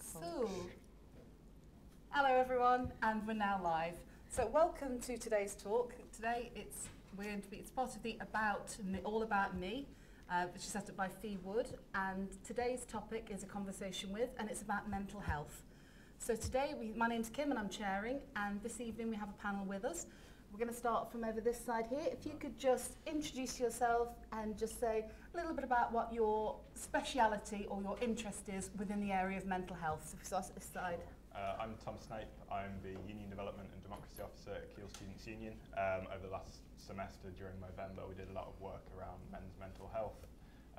So, hello everyone, and we're now live. So welcome to today's talk. Today it's part of the All About Me, which is set up by Fee Wood, and today's topic is a conversation with, and it's about mental health. So today, my name's Kim and I'm chairing, and this evening we have a panel with us. We're going to start from over this side here. If you could just introduce yourself and just say a little bit about what your speciality or your interest is within the area of mental health. So if we start at this side. I'm Tom Snape. I'm the Union Development and Democracy Officer at Keele Students' Union. Over the last semester during November, we did a lot of work around men's mental health,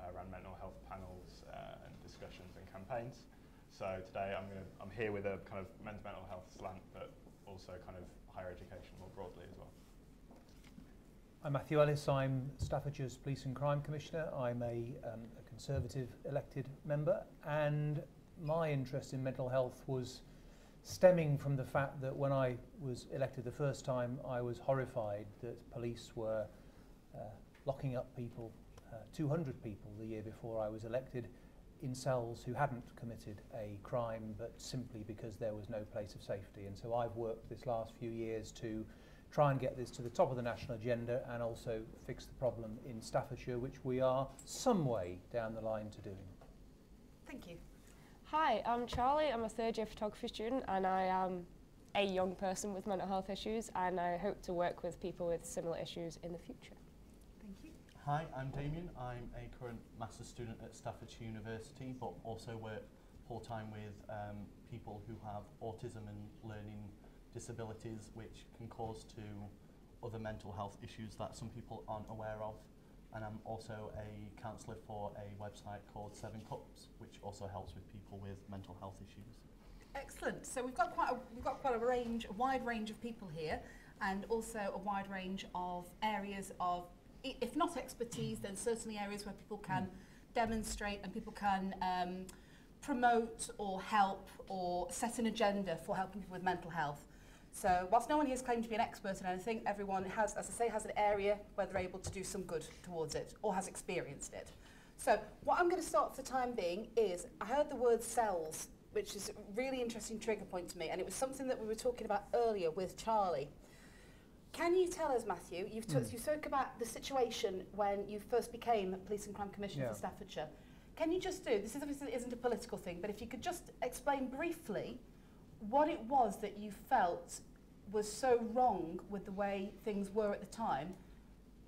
around mental health panels and discussions and campaigns. So today I'm here with a kind of men's mental health slant, but also kind of higher education more broadly as well. I'm Matthew Ellis. I'm Staffordshire's Police and Crime Commissioner. I'm a Conservative elected member, and my interest in mental health was stemming from the fact that when I was elected the first time, I was horrified that police were locking up people, 200 people the year before I was elected, in cells who hadn't committed a crime, but simply because there was no place of safety. And so I've worked this last few years to try and get this to the top of the national agenda and also fix the problem in Staffordshire, which we are some way down the line to doing. Thank you. Hi, I'm Charlie. I'm a third year photography student, and I am a young person with mental health issues, and I hope to work with people with similar issues in the future. Thank you. Hi, I'm Damien. I'm a current master's student at Staffordshire University, but also work full-time with people who have autism and learning disabilities, which can cause to other mental health issues that some people aren't aware of. And I'm also a counsellor for a website called 7 Cups, which also helps with people with mental health issues. Excellent. So we've got quite a wide range of people here, and also a wide range of areas of, if not expertise, then certainly areas where people can demonstrate and people can promote or help or set an agenda for helping people with mental health. So whilst no one here has claimed to be an expert in anything, everyone has, as I say, has an area where they're able to do some good towards it or has experienced it. So what I'm going to start for the time being is, I heard the word cells, which is a really interesting trigger point to me, and it was something that we were talking about earlier with Charlie. Can you tell us, Matthew, you spoke about the situation when you first became Police and Crime Commissioner for Staffordshire. Can you just this obviously isn't a political thing, but if you could just explain briefly what it was that you felt was so wrong with the way things were at the time,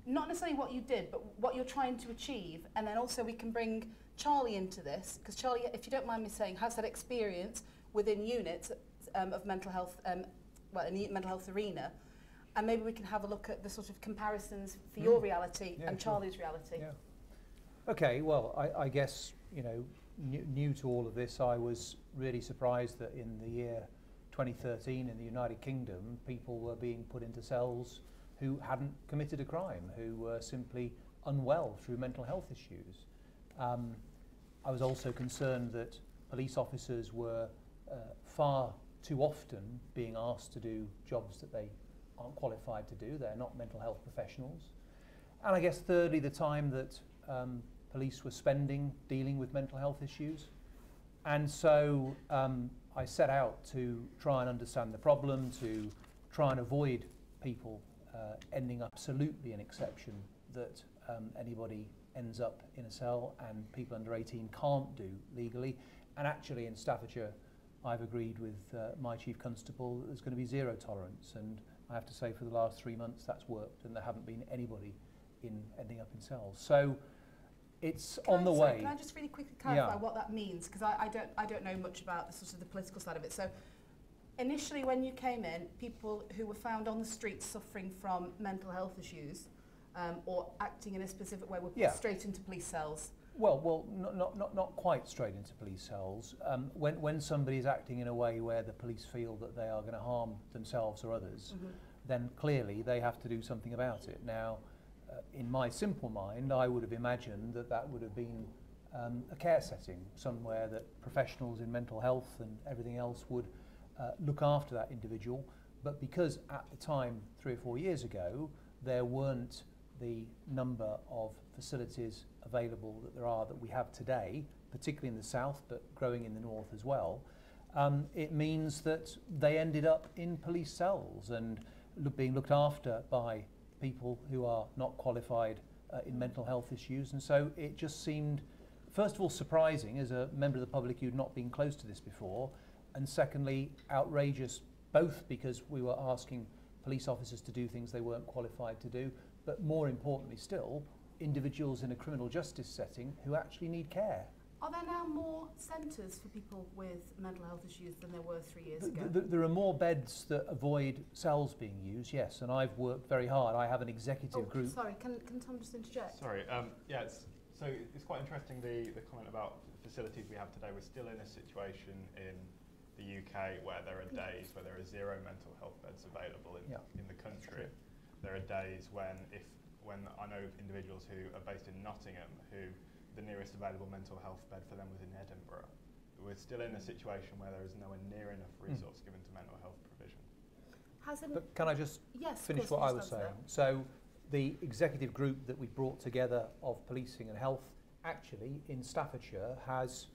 not necessarily what you did, but what you're trying to achieve, and then also we can bring Charlie into this, because Charlie, if you don't mind me saying, has that experience within units of mental health, in the mental health arena, and maybe we can have a look at the sort of comparisons for your reality and Charlie's reality. Yeah. Okay, well, I guess, you know, new to all of this, I was really surprised that in the year 2013 in the United Kingdom, people were being put into cells who hadn't committed a crime, who were simply unwell through mental health issues. I was also concerned that police officers were far too often being asked to do jobs that they aren't qualified to do. They're not mental health professionals. And I guess thirdly, the time that police were spending dealing with mental health issues. And so I set out to try and understand the problem, to try and avoid people ending up absolutely an exception that anybody ends up in a cell and people under 18 can't do legally. And actually in Staffordshire, I've agreed with my Chief Constable that there's going to be zero tolerance. And I have to say for the last 3 months that's worked, and there haven't been anybody ending up in cells. So it's on the way. Can I just really quickly clarify what that means? Because I don't know much about the sort of the political side of it. So initially when you came in, people who were found on the streets suffering from mental health issues or acting in a specific way were put straight into police cells. Well, not quite straight into police cells. When somebody is acting in a way where the police feel that they are going to harm themselves or others, then clearly they have to do something about it. Now, in my simple mind, I would have imagined that that would have been a care setting, somewhere that professionals in mental health and everything else would look after that individual. But because at the time, 3 or 4 years ago, there weren't the number of facilities available that we have today, particularly in the south, but growing in the north as well, it means that they ended up in police cells and being looked after by people who are not qualified in mental health issues. And so it just seemed, first of all, surprising as a member of the public who'd not been close to this before, and secondly, outrageous, both because we were asking police officers to do things they weren't qualified to do, but more importantly still, individuals in a criminal justice setting who actually need care. Are there now more centres for people with mental health issues than there were 3 years ago? There are more beds that avoid cells being used, yes, and I've worked very hard. I have an executive group. Sorry, can Tom just interject? Sorry, yeah, so it's quite interesting the comment about facilities we have today. We're still in a situation in the UK where there are days where there are 0 mental health beds available in the country. There are days when I know individuals who are based in Nottingham who the nearest available mental health bed for them was in Edinburgh. We're still in a situation where there is nowhere near enough resource given to mental health provision. But can I just finish what I was saying? So the executive group that we brought together of policing and health actually in Staffordshire has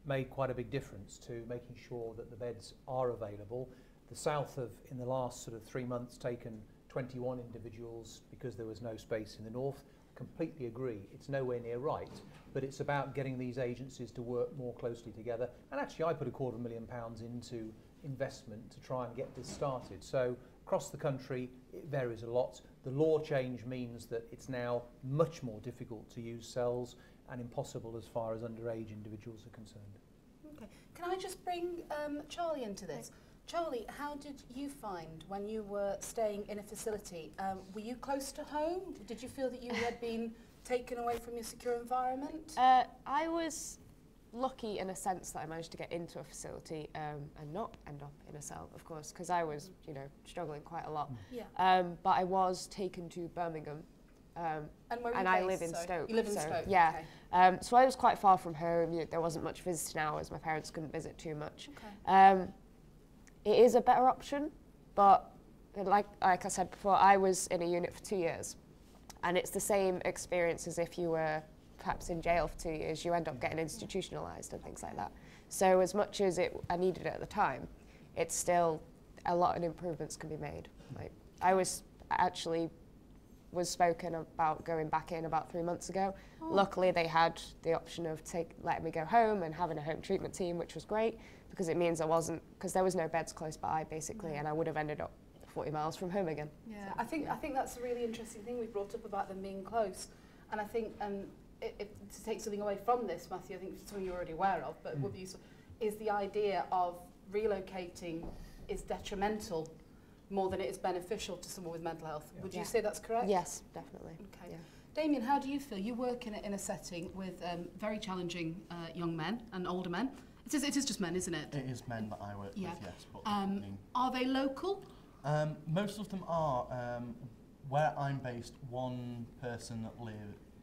made quite a big difference to making sure that the beds are available. The South have, in the last sort of 3 months, taken 21 individuals because there was no space in the North. Completely agree, it's nowhere near right, but it's about getting these agencies to work more closely together. And actually I put £250,000 into investment to try and get this started. So across the country it varies a lot. The law change means that it's now much more difficult to use cells and impossible as far as underage individuals are concerned. Okay, can I just bring Charlie into this? Charlie, how did you find when you were staying in a facility? Were you close to home? Did you feel that you had been taken away from your secure environment? I was lucky in a sense that I managed to get into a facility and not end up in a cell, of course, because I was, struggling quite a lot. Yeah. But I was taken to Birmingham. And where and I live in Stoke. You live in Stoke? Yeah. Okay. So I was quite far from home. There wasn't much visiting hours. My parents couldn't visit too much. Okay. It is a better option, but like I said before, I was in a unit for 2 years, and it's the same experience as if you were perhaps in jail for 2 years. You end up getting institutionalised and things like that. So as much as I needed it at the time, it's still a lot of improvements can be made. Like I was spoken about going back in about 3 months ago. Oh. Luckily, they had the option of letting me go home and having a home treatment team, which was great because it means because there was no beds close by basically, and I would have ended up 40 miles from home again. Yeah, so, I think that's a really interesting thing we brought up about them being close, and I think to take something away from this, Matthew, I think it's something you're already aware of, but would be useful, is the idea of relocating is detrimental more than it is beneficial to someone with mental health. Would you say that's correct? Yes, definitely. Okay. Yeah. Damien, how do you feel? You work in a setting with very challenging young men and older men. It is just men, isn't it? It is men that I work with, yes. But are they local? Most of them are. Where I'm based, one person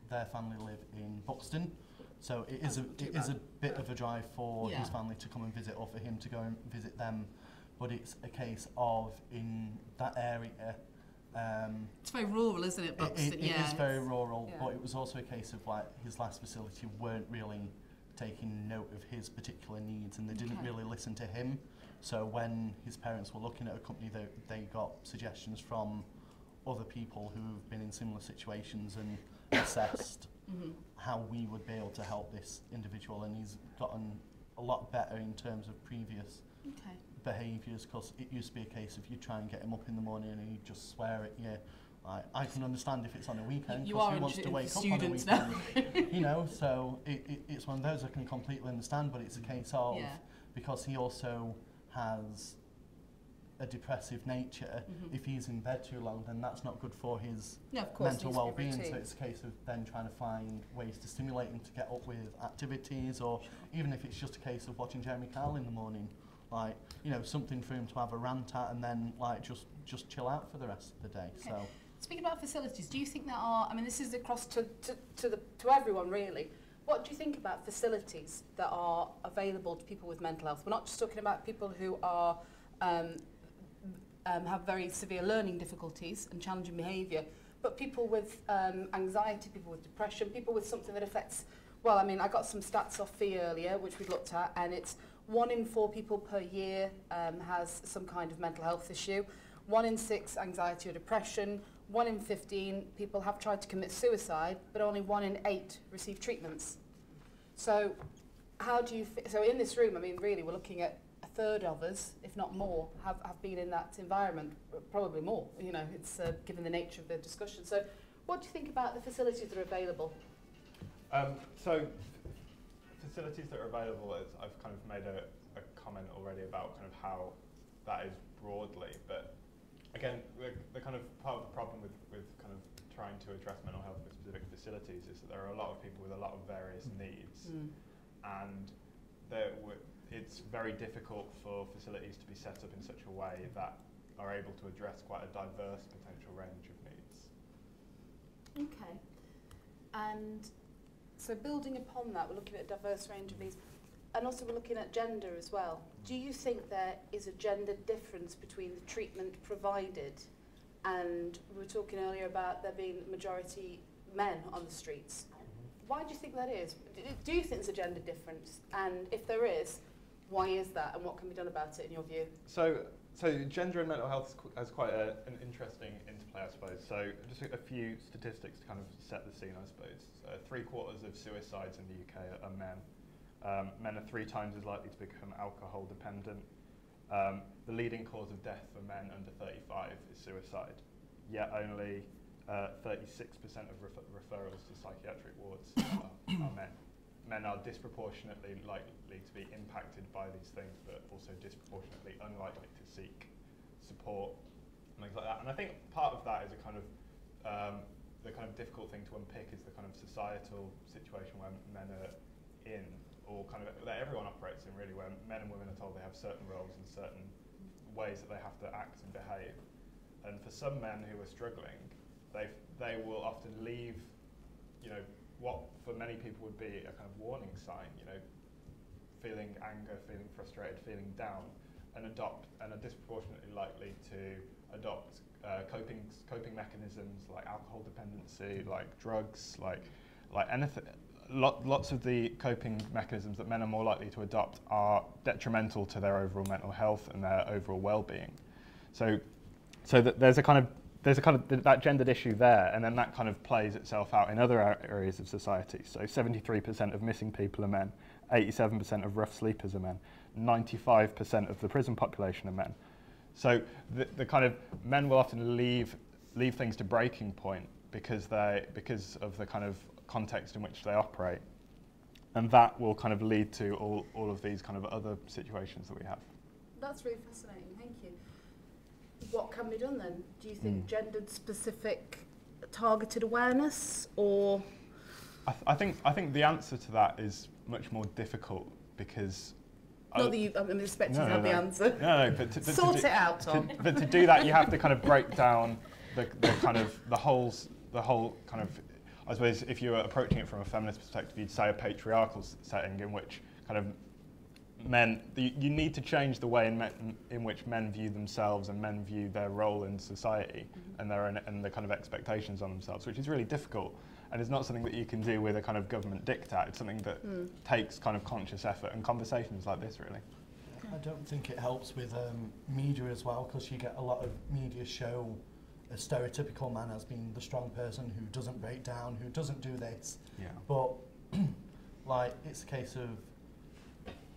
their family live in Buxton, so it is a bit of a drive for his family to come and visit, or for him to go and visit them. But it's a case of in that area. It's very rural, isn't it, Buxton? It is very rural, but it was also a case of his last facility weren't really taking note of his particular needs, and they didn't really listen to him. So when his parents were looking at a company, they got suggestions from other people who've been in similar situations and assessed how we would be able to help this individual, and he's gotten a lot better in terms of previous behaviours, because it used to be a case of you try and get him up in the morning and he'd just swear at you. I can understand if it's on a weekend, because who wants to wake up on a weekend? So it's one of those I can completely understand, but it's a case of, because he also has a depressive nature, if he's in bed too long, then that's not good for his mental well-being. So it's a case of then trying to find ways to stimulate him to get up with activities, or even if it's just a case of watching Jeremy Kyle in the morning, something for him to have a rant at, and then just chill out for the rest of the day. Okay. So, speaking about facilities, do you think there are? I mean, this is across to everyone really. What do you think about facilities that are available to people with mental health? We're not just talking about people who are have very severe learning difficulties and challenging behaviour, but people with anxiety, people with depression, people with something that affects. Well, I mean, I got some stats off Fee earlier, which we looked at, and it's 1 in 4 people per year has some kind of mental health issue. 1 in 6 anxiety or depression. 1 in 15 people have tried to commit suicide, but only 1 in 8 receive treatments. So how do you, so in this room, I mean, really, we're looking at a third of us, if not more, have been in that environment, probably more, you know, it's given the nature of the discussion. So what do you think about the facilities that are available? So facilities that are available, I've kind of made a comment already about kind of how that is broadly, but again, the kind of part of the problem with kind of trying to address mental health with specific facilities is that there are a lot of people with a lot of various needs, and it's very difficult for facilities to be set up in such a way that are able to address quite a diverse potential range of needs. Okay, and so building upon that, we're looking at a diverse range of needs, and also we're looking at gender as well. Do you think there is a gender difference between the treatment provided, and we were talking earlier about there being majority men on the streets? Why do you think that is? Do you think there's a gender difference? And if there is, why is that, and what can be done about it in your view? So gender and mental health has quite an interesting interplay, I suppose. So just a few statistics to kind of set the scene, I suppose. 3/4 of suicides in the UK are men. Men are 3 times as likely to become alcohol dependent. The leading cause of death for men under 35 is suicide, yet only 36% of referrals to psychiatric wards are men. Men are disproportionately likely to be impacted by these things, but also disproportionately unlikely to seek support and things like that. And I think part of that is a kind of the kind of difficult thing to unpick is the kind of societal situation where men are in, or kind of that everyone operates in really, where men and women are told they have certain roles and certain ways that they have to act and behave. And for some men who are struggling, they will often leave, you know, what for many people would be a kind of warning sign, you know, feeling anger, feeling frustrated, feeling down, and are disproportionately likely to adopt coping mechanisms like alcohol dependency, like drugs, like anything. Lots of the coping mechanisms that men are more likely to adopt are detrimental to their overall mental health and their overall well-being. So that there's a kind of that gendered issue there, and then that kind of plays itself out in other areas of society. So 73% of missing people are men, 87% of rough sleepers are men, 95% of the prison population are men. So the kind of men will often leave things to breaking point because of the kind of context in which they operate, and that will kind of lead to all of these kind of other situations that we have. That's really fascinating, thank you. What can be done then? Do you think gendered specific targeted awareness, or? I think the answer to that is much more difficult because. Not that I'm expecting to have the answer. No, but sort it out, Tom. But to do that, you have to kind of break down the whole kind of. I suppose if you were approaching it from a feminist perspective, you'd say a patriarchal setting in which kind of men, you need to change the way in which men view themselves and men view their role in society and the kind of expectations on themselves, which is really difficult, and it's not something that you can do with a kind of government diktat. It's something that takes kind of conscious effort and conversations like this, really. I don't think it helps with media as well, because you get a lot of media show a stereotypical man as being the strong person who doesn't break down, who doesn't do this. Yeah. But like, it's a case of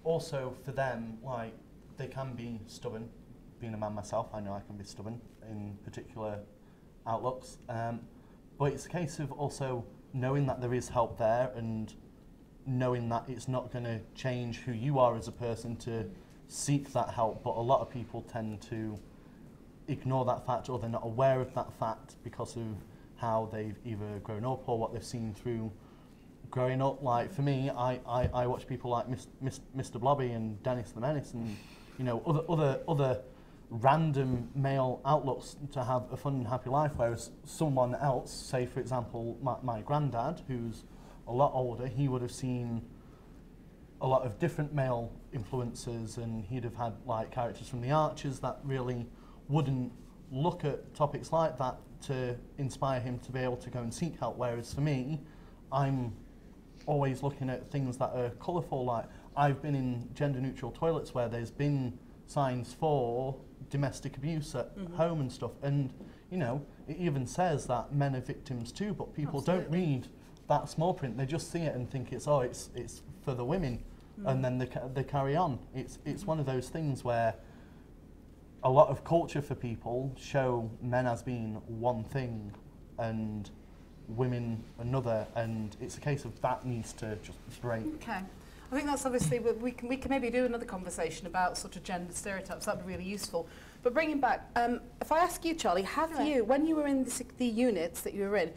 also for them, like, they can be stubborn. Being a man myself, I know I can be stubborn in particular outlooks. But it's a case of also knowing that there is help there and knowing that it's not going to change who you are as a person to seek that help. But a lot of people tend to ignore that fact, or they're not aware of that fact because of how they've either grown up or what they've seen through growing up. Like for me, I watch people like Mr. Blobby and Dennis the Menace, and you know, other random male outlooks to have a fun and happy life, whereas someone else, say for example my granddad, who's a lot older, he would have seen a lot of different male influences, and he'd have had like characters from the Archers that really wouldn't look at topics like that to inspire him to be able to go and seek help. Whereas for me, I'm always looking at things that are colourful. Like I've been in gender-neutral toilets where there's been signs for domestic abuse at home and stuff, and you know, it even says that men are victims too, but people don't read that small print. They just see it and think it's for the women, and then they carry on. It's one of those things where a lot of culture for people show men as being one thing and women another, and it's a case of that needs to just break. Okay. I think that's obviously, we can maybe do another conversation about sort of gender stereotypes. That'd be really useful. But bringing back, if I ask you, Charlie, you, when you were in the units that you were in,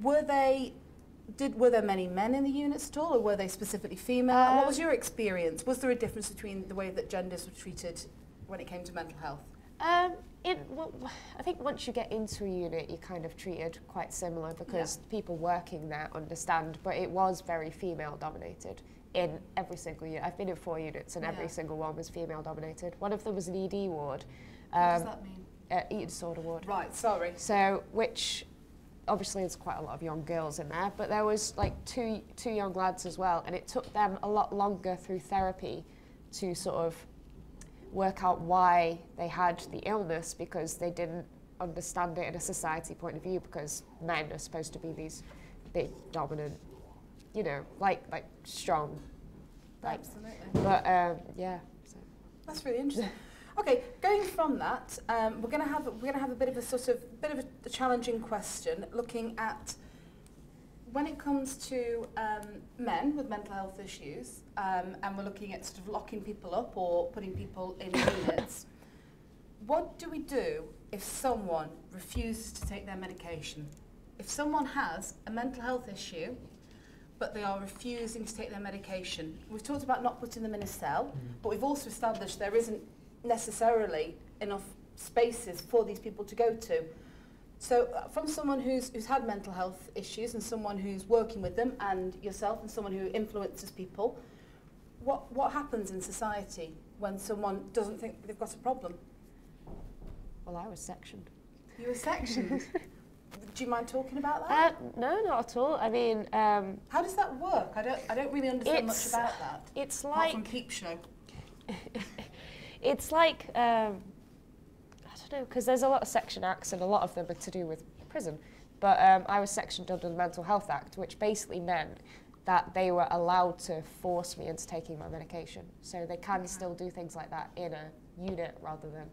were there many men in the units at all, or were they specifically female? What was your experience? Was there a difference between the way that genders were treated when it came to mental health? Well, I think once you get into a unit, you're kind of treated quite similar because people working there understand, but it was very female dominated in every single unit. I've been in 4 units and every single one was female dominated. One of them was an ED ward. What does that mean? Eating disorder ward. Right, sorry. So, which obviously there's quite a lot of young girls in there, but there was like two young lads as well, and it took them a lot longer through therapy to sort of work out why they had the illness, because they didn't understand it in a society point of view, because men are supposed to be these big, dominant, you know, like strong. Absolutely. But yeah. So. That's really interesting. Okay, going from that, we're going to have a bit of a challenging question, looking at when it comes to men with mental health issues, and we're looking at sort of locking people up or putting people in units. What do we do if someone refuses to take their medication? If someone has a mental health issue, but they are refusing to take their medication. We've talked about not putting them in a cell, but we've also established there isn't necessarily enough spaces for these people to go to. So from someone who's had mental health issues and someone who's working with them, and yourself and someone who influences people, what happens in society when someone doesn't think they've got a problem? Well, I was sectioned. You were sectioned? Do you mind talking about that? No, not at all. I mean, how does that work? I don't really understand much about that. It's apart like from Keep Show. It's like I don't know, because there's a lot of Section Acts and a lot of them are to do with prison. But I was sectioned under the Mental Health Act, which basically meant that they were allowed to force me into taking my medication. So they can still do things like that in a unit rather than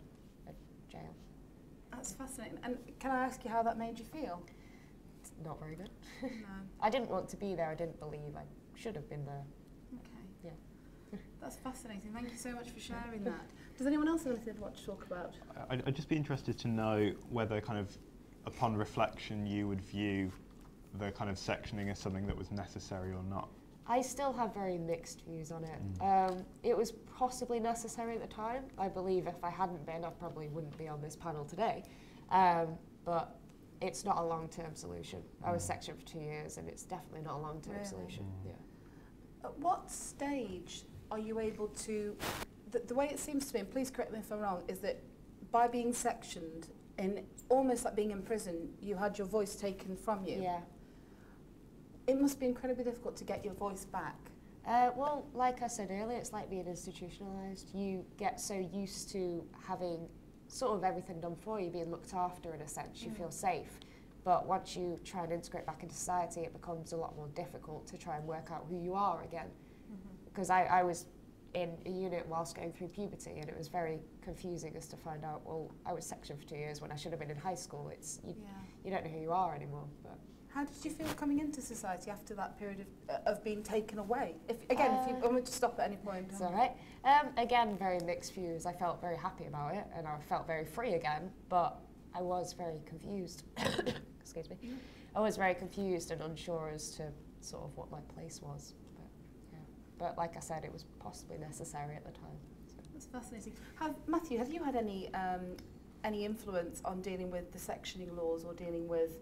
a jail. That's fascinating. And can I ask you how that made you feel? It's not very good. No. I didn't want to be there. I didn't believe I should have been there. Okay. Yeah. That's fascinating. Thank you so much for sharing that. Does anyone else have anything to want to talk about? I'd just be interested to know whether kind of upon reflection you would view the kind of sectioning as something that was necessary or not. I still have very mixed views on it. It was possibly necessary at the time. I believe if I hadn't been, I probably wouldn't be on this panel today. But it's not a long-term solution. I was sectioned for 2 years and it's definitely not a long-term solution. Yeah. At what stage are you able to, the way it seems to me, and please correct me if I'm wrong, is that by being sectioned, in almost like being in prison, you had your voice taken from you. Yeah. It must be incredibly difficult to get your voice back. Well, like I said earlier, it's like being institutionalised. You get so used to having sort of everything done for you, being looked after in a sense. You feel safe. But once you try and integrate back into society, it becomes a lot more difficult to try and work out who you are again. Because I was in a unit whilst going through puberty, and it was very confusing as to find out, well, I was sectioned for 2 years when I should have been in high school. You don't know who you are anymore. But how did you feel coming into society after that period of being taken away? If you want me to stop at any point. It's all right. Again, very mixed views. I felt very happy about it, and I felt very free again, but I was very confused. Excuse me. I was very confused and unsure as to sort of what my place was. But like I said, it was possibly necessary at the time. So. That's fascinating. Matthew, have you had any influence on dealing with the sectioning laws or dealing with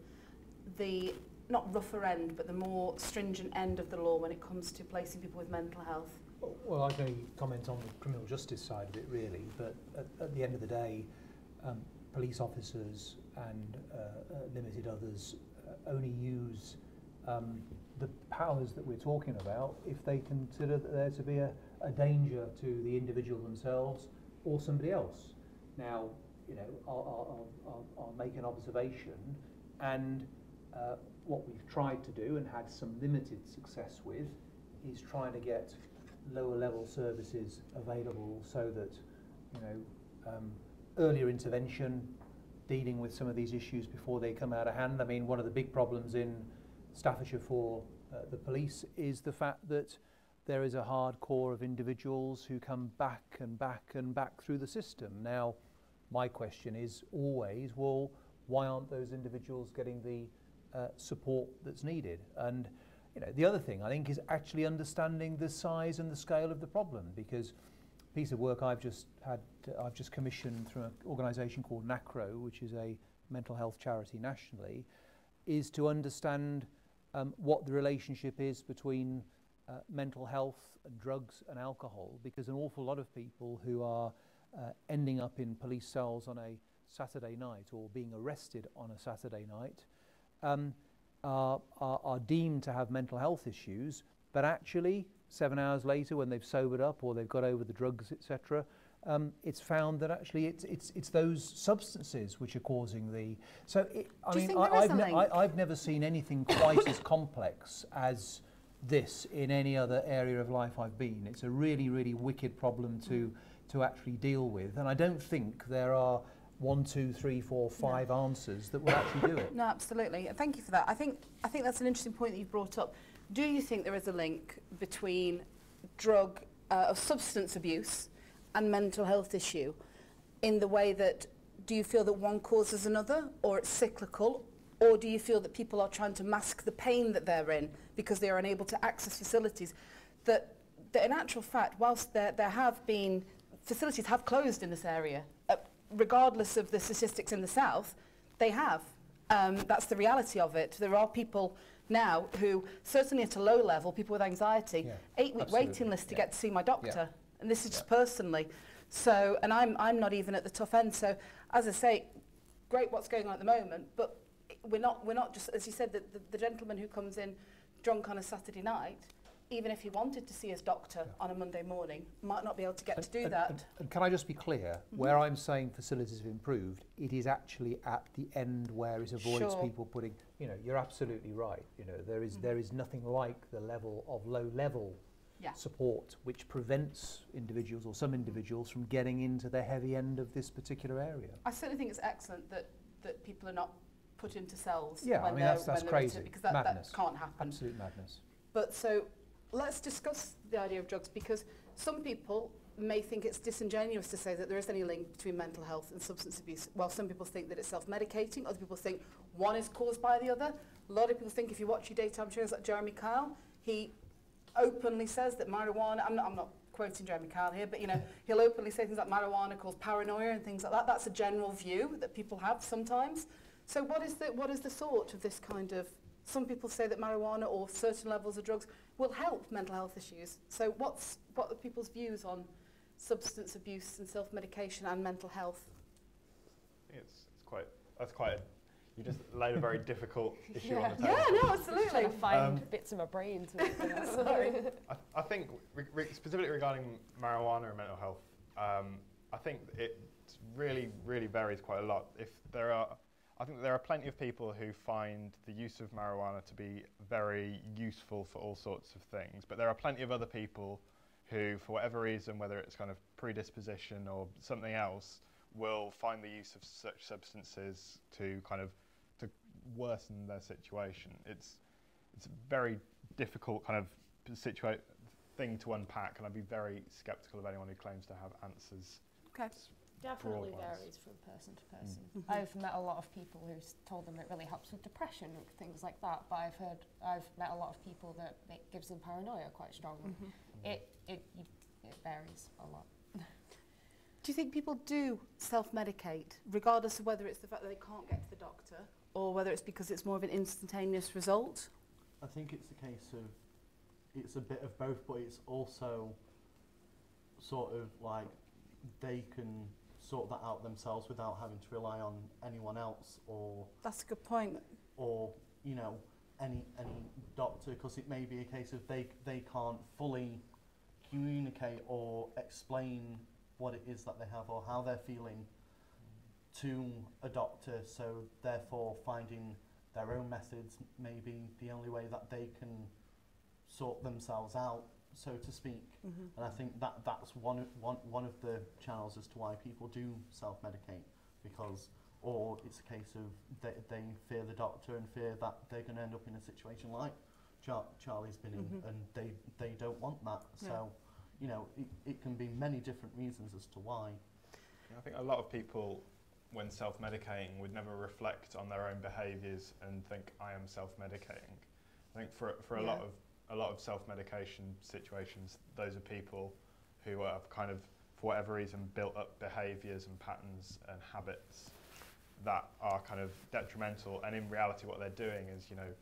the, not rougher end, but the more stringent end of the law when it comes to placing people with mental health? Well, I can only comment on the criminal justice side of it, really, but at the end of the day, police officers and limited others only use the powers that we're talking about if they consider that there to be a a danger to the individual themselves or somebody else. Now, you know, I'll make an observation, and what we've tried to do and had some limited success with is trying to get lower level services available so that, you know, earlier intervention, dealing with some of these issues before they come out of hand. I mean, one of the big problems in Staffordshire for the police is the fact that there is a hard core of individuals who come back and back and back through the system. Now, my question is always, well, why aren't those individuals getting the support that's needed? And you know, the other thing I think is actually understanding the size and the scale of the problem, because a piece of work I've just commissioned through an organisation called NACRO, which is a mental health charity nationally, is to understand what the relationship is between mental health and drugs and alcohol, because an awful lot of people who are ending up in police cells on a Saturday night or being arrested on a Saturday night are deemed to have mental health issues, but actually 7 hours later, when they've sobered up or they've got over the drugs, etc., it's found that actually it's those substances which are causing the. So I've never seen anything quite as complex as this in any other area of life I've been. It's a really, really wicked problem to actually deal with, and I don't think there are 1, 2, 3, 4, 5 answers that will actually do it. No, absolutely. Thank you for that. I think that's an interesting point that you've brought up. Do you think there is a link between drug or substance abuse and mental health issue, in the way that, do you feel that one causes another, or it's cyclical, or do you feel that people are trying to mask the pain that they're in because they are unable to access facilities? That in actual fact, whilst there have been, facilities have closed in this area, regardless of the statistics in the south, they have. That's the reality of it. There are people now who, certainly at a low level, people with anxiety, 8-week waiting list to get to see my doctor. And this is just personally. So, and I'm not even at the tough end. So, as I say, great what's going on at the moment, but we're not just, as you said, the gentleman who comes in drunk on a Saturday night, even if he wanted to see his doctor on a Monday morning, might not be able to get to do that. And can I just be clear, where I'm saying facilities have improved, it is actually at the end where it avoids people putting, you know, you're absolutely right. You know, there is nothing like the level of low level support which prevents individuals or some individuals from getting into the heavy end of this particular area. I certainly think it's excellent that people are not put into cells. Yeah, when I mean, that's crazy. Because that can't happen. Absolute madness. But so let's discuss the idea of drugs, because some people may think it's disingenuous to say that there is any link between mental health and substance abuse. While some people think that it's self-medicating, other people think one is caused by the other. A lot of people think, if you watch your daytime shows like Jeremy Kyle, he openly says that marijuana, I'm not quoting Jeremy Kyle here, but you know, he'll openly say things like marijuana causes paranoia and things like that. That's a general view that people have sometimes. So what is the thought of this kind of, some people say that marijuana or certain levels of drugs will help mental health issues. So what are people's views on substance abuse and self-medication and mental health? That's quite you just laid a very difficult issue on the table. Yeah, no, absolutely. Trying to find bits of my brain to sorry. I think specifically regarding marijuana and mental health, I think it really, really varies quite a lot. I think there are plenty of people who find the use of marijuana to be very useful for all sorts of things, but there are plenty of other people who, for whatever reason, whether it's kind of predisposition or something else, will find the use of such substances to kind of to worsen their situation. It's a very difficult kind of thing to unpack, and I'd be very sceptical of anyone who claims to have answers. Okay. Definitely varies from person to person. I've met a lot of people who've told them it really helps with depression and things like that, but I've met a lot of people that it gives them paranoia quite strongly. It varies a lot. Do you think people do self-medicate, regardless of whether it's the fact that they can't get to the doctor or whether it's because it's more of an instantaneous result? I think it's a case of, it's a bit of both, but it's also sort of like they can sort that out themselves without having to rely on anyone else, or that's a good point, or you know, any doctor, because it may be a case of they can't fully communicate or explain what it is that they have or how they're feeling to a doctor, so therefore finding their own methods may be the only way that they can sort themselves out, so to speak. And I think that's one of the channels as to why people do self-medicate, because, or it's a case of they fear the doctor and fear that they're going to end up in a situation like Charlie's been in, and they don't want that. So, you know, it can be many different reasons as to why. I think a lot of people, when self-medicating, would never reflect on their own behaviours and think, I am self-medicating. I think for a lot of self-medication situations, those are people who are kind of, for whatever reason, built up behaviours and patterns and habits that are kind of detrimental, and in reality what they're doing is, you know,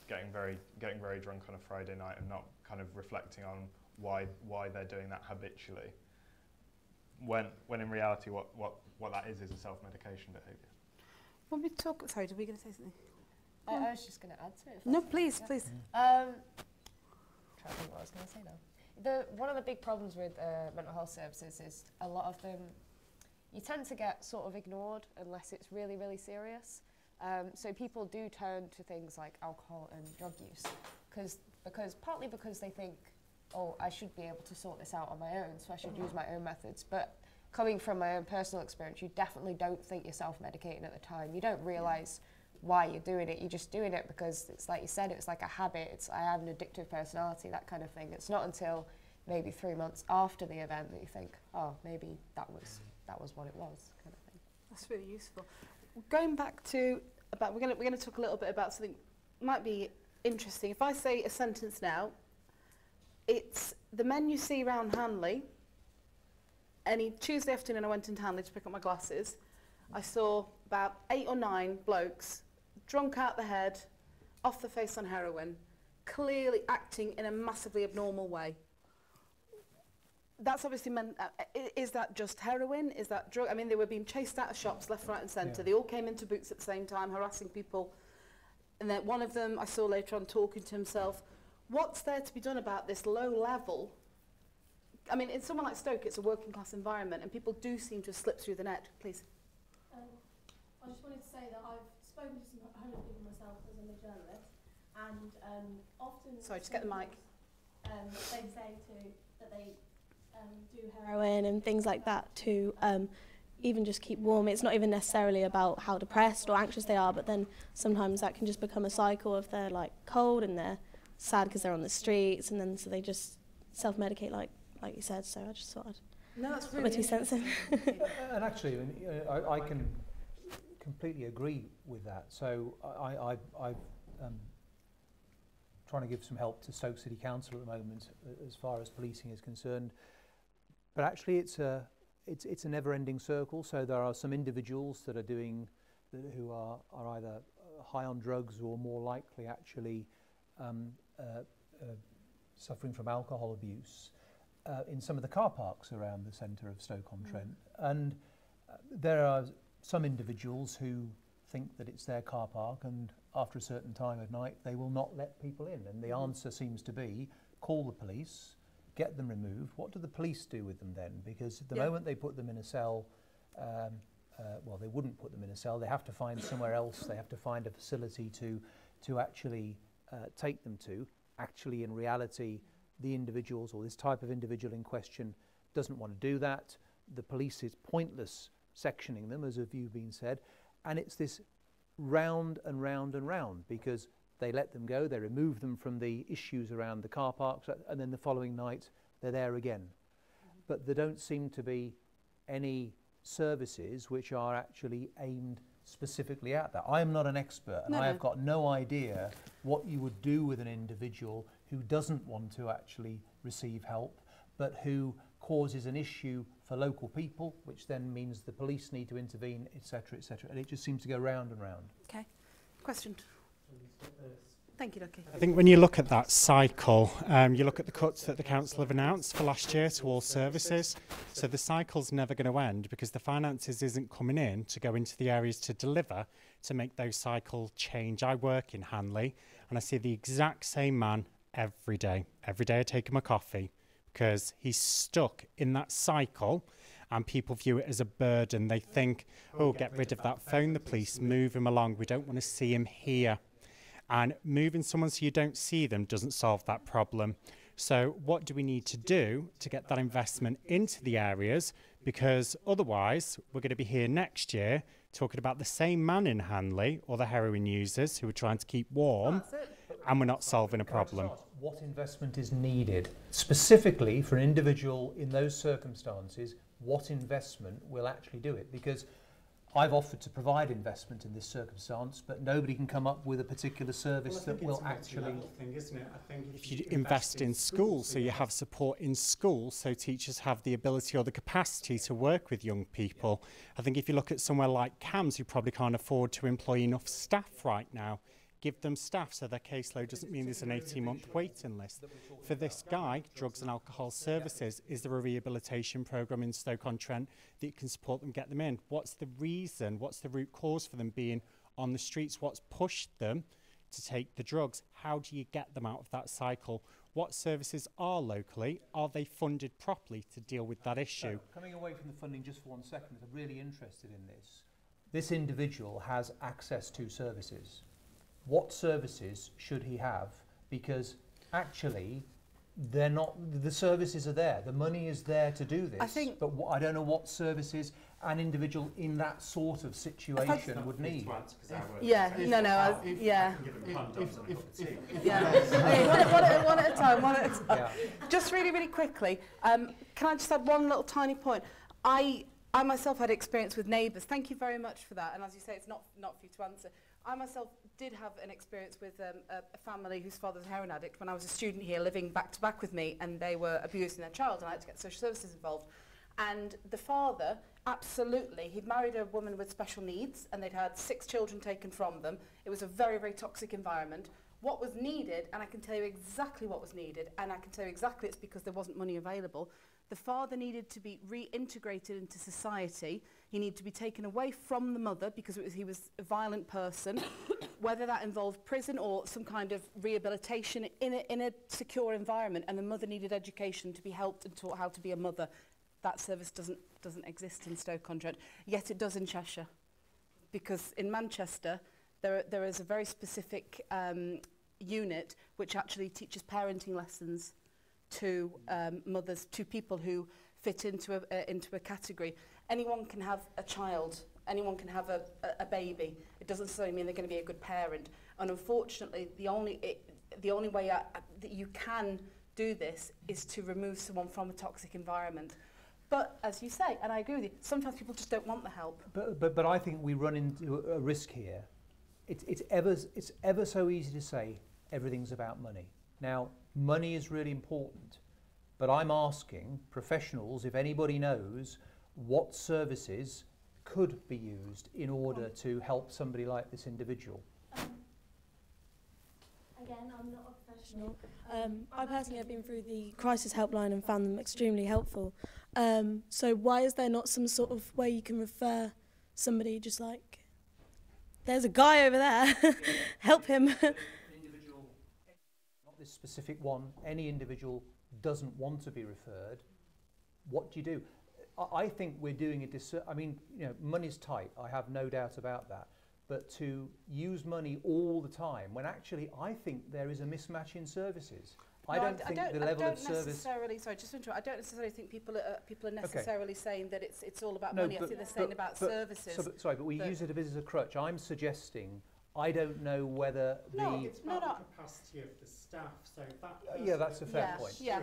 getting very drunk on a Friday night and not kind of reflecting on why they're doing that habitually. When in reality what that is a self-medication behaviour. When we talk, sorry, were we going to say something? I was just going to add to it. No, please, please. Trying to think what I was going to say now. One of the big problems with mental health services is a lot of them, you tend to get sort of ignored unless it's really, really serious. So people do turn to things like alcohol and drug use, partly because they think, oh, I should be able to sort this out on my own, so I should use my own methods. But coming from my own personal experience, you definitely don't think you're self-medicating at the time. You don't realise why you're doing it. You're just doing it because it's like you said, it's like a habit. I have an addictive personality, that kind of thing. It's not until maybe 3 months after the event that you think, oh, maybe that was what it was, kind of thing. That's really useful. Going back to we're going to talk a little bit about something might be interesting. If I say a sentence now, it's the men you see around Hanley. Any Tuesday afternoon I went into Hanley to pick up my glasses. I saw about 8 or 9 blokes, drunk out the head, off the face on heroin, clearly acting in a massively abnormal way. That's obviously meant, is that just heroin? Is that drug? I mean, they were being chased out of shops left, right and centre. They all came into Boots at the same time, harassing people. And then one of them I saw later on talking to himself. What's there to be done about this low level? I mean, in someone like Stoke, it's a working class environment and people do seem to slip through the net. Please. I just wanted to say that I've spoken to some homeless people myself as I'm a journalist, and often... Sorry, just get the mic. They say that they do heroin and things like that to even just keep warm. It's not even necessarily about how depressed or anxious they are, but then sometimes that can just become a cycle of they're like cold and they're sad because they're on the streets, and then so they just self-medicate like you said. So I just thought I'd put my 2 cents in. And actually, I can completely agree with that. So I'm trying to give some help to Stoke City Council at the moment as far as policing is concerned. But actually, it's a never-ending circle. So there are some individuals that are who are either high on drugs or more likely actually suffering from alcohol abuse in some of the car parks around the centre of Stoke-on-Trent. And there are some individuals who think that it's their car park, and after a certain time of night they will not let people in. And the answer seems to be, call the police, get them removed. What do the police do with them then? Because the moment they put them in a cell, well, they wouldn't put them in a cell. They have to find somewhere else. They have to find a facility to actually take them to. Actually, in reality, the individuals or this type of individual in question doesn't want to do that. The police is pointless sectioning them, as you've been said, and it's this round and round and round, because they let them go, they remove them from the issues around the car parks, and then the following night they're there again. But there don't seem to be any services which are actually aimed specifically at that. I am not an expert, and I have got no idea what you would do with an individual who doesn't want to actually receive help, but who causes an issue for local people, which then means the police need to intervene, etc., etc. And it just seems to go round and round. Okay. Question. Thank you, Lucky. I think when you look at that cycle, you look at the cuts that the council have announced for last year to all services. So the cycle's never going to end because the finances isn't coming in to go into the areas to deliver to make those cycle change. I work in Hanley and I see the exact same man every day. Every day I take him a coffee. because he's stuck in that cycle and people view it as a burden. They think, oh, get rid of that, phone the police, move him along. We don't want to see him here. And moving someone so you don't see them doesn't solve that problem. So what do we need to do to get that investment into the areas? Because otherwise, we're going to be here next year talking about the same man in Hanley or the heroin users who are trying to keep warm, and we're not solving a problem. What investment is needed specifically for an individual in those circumstances? What investment will actually do it? Because I've offered to provide investment in this circumstance, but nobody can come up with a particular service that will actually... thing, isn't it? I think if you invest in schools, so you have support in schools, so teachers have the ability or the capacity to work with young people. I think if you look at somewhere like CAMS, who probably can't afford to employ enough staff right now, give them staff so their caseload doesn't mean there's an 18-month waiting list. For this guy, drugs and alcohol services, is there a rehabilitation programme in Stoke-on-Trent that can support them, get them in? What's the reason, what's the root cause for them being on the streets? What's pushed them to take the drugs? How do you get them out of that cycle? What services are locally? Are they funded properly to deal with that issue? So, coming away from the funding just for 1 second, I'm really interested in this. This individual has access to services. What services should he have? Because actually, they're not. The services are there. The money is there to do this. I think, but I don't know what services an individual in that sort of situation would need. Yeah. One at a time. Yeah. Just really, really quickly. Can I just add one little tiny point? I myself had experience with neighbours. Thank you very much for that. And as you say, it's not for you to answer. I myself did have an experience with a family whose father's a heroin addict when I was a student here living back to back with me, and they were abusing their child, and I had to get social services involved. And the father, absolutely, he'd married a woman with special needs and they'd had 6 children taken from them. It was a very, very toxic environment. What was needed, and I can tell you exactly what was needed, and I can tell you exactly it's because there wasn't money available. The father needed to be reintegrated into society. He needed to be taken away from the mother because he was a violent person, whether that involved prison or some kind of rehabilitation in a secure environment. And the mother needed education to be helped and taught how to be a mother. That service doesn't exist in Stoke-on-Trent, yet it does in Cheshire. Because in Manchester, there is a very specific unit which actually teaches parenting lessons to mothers, to people who fit into a category. Anyone can have a child, anyone can have a baby. It doesn't necessarily mean they're going to be a good parent. And unfortunately, the only way that you can do this is to remove someone from a toxic environment. But as you say, and I agree with you, sometimes people just don't want the help. But I think we run into a risk here. It's ever so easy to say everything's about money. Now, money is really important, but I'm asking professionals if anybody knows what services could be used in order to help somebody like this individual. Again, I'm not a professional. I personally have been through the crisis helpline and found them extremely helpful. So why is there not some sort of way you can refer somebody, just like, there's a guy over there, help him. Individual, not this specific one, any individual doesn't want to be referred, what do you do? I think we're doing a disservice. I mean, you know, money's tight, I have no doubt about that. But to use money all the time, when actually I think there is a mismatch in services. No, I don't think the level of service... Sorry, just to interrupt, I don't necessarily think people are necessarily saying that it's all about no, money. I think they're saying about services. Sorry, but we use it as a crutch. I'm suggesting, I don't know whether It's about the capacity of the staff, so that... yeah, that's a fair point. Yeah,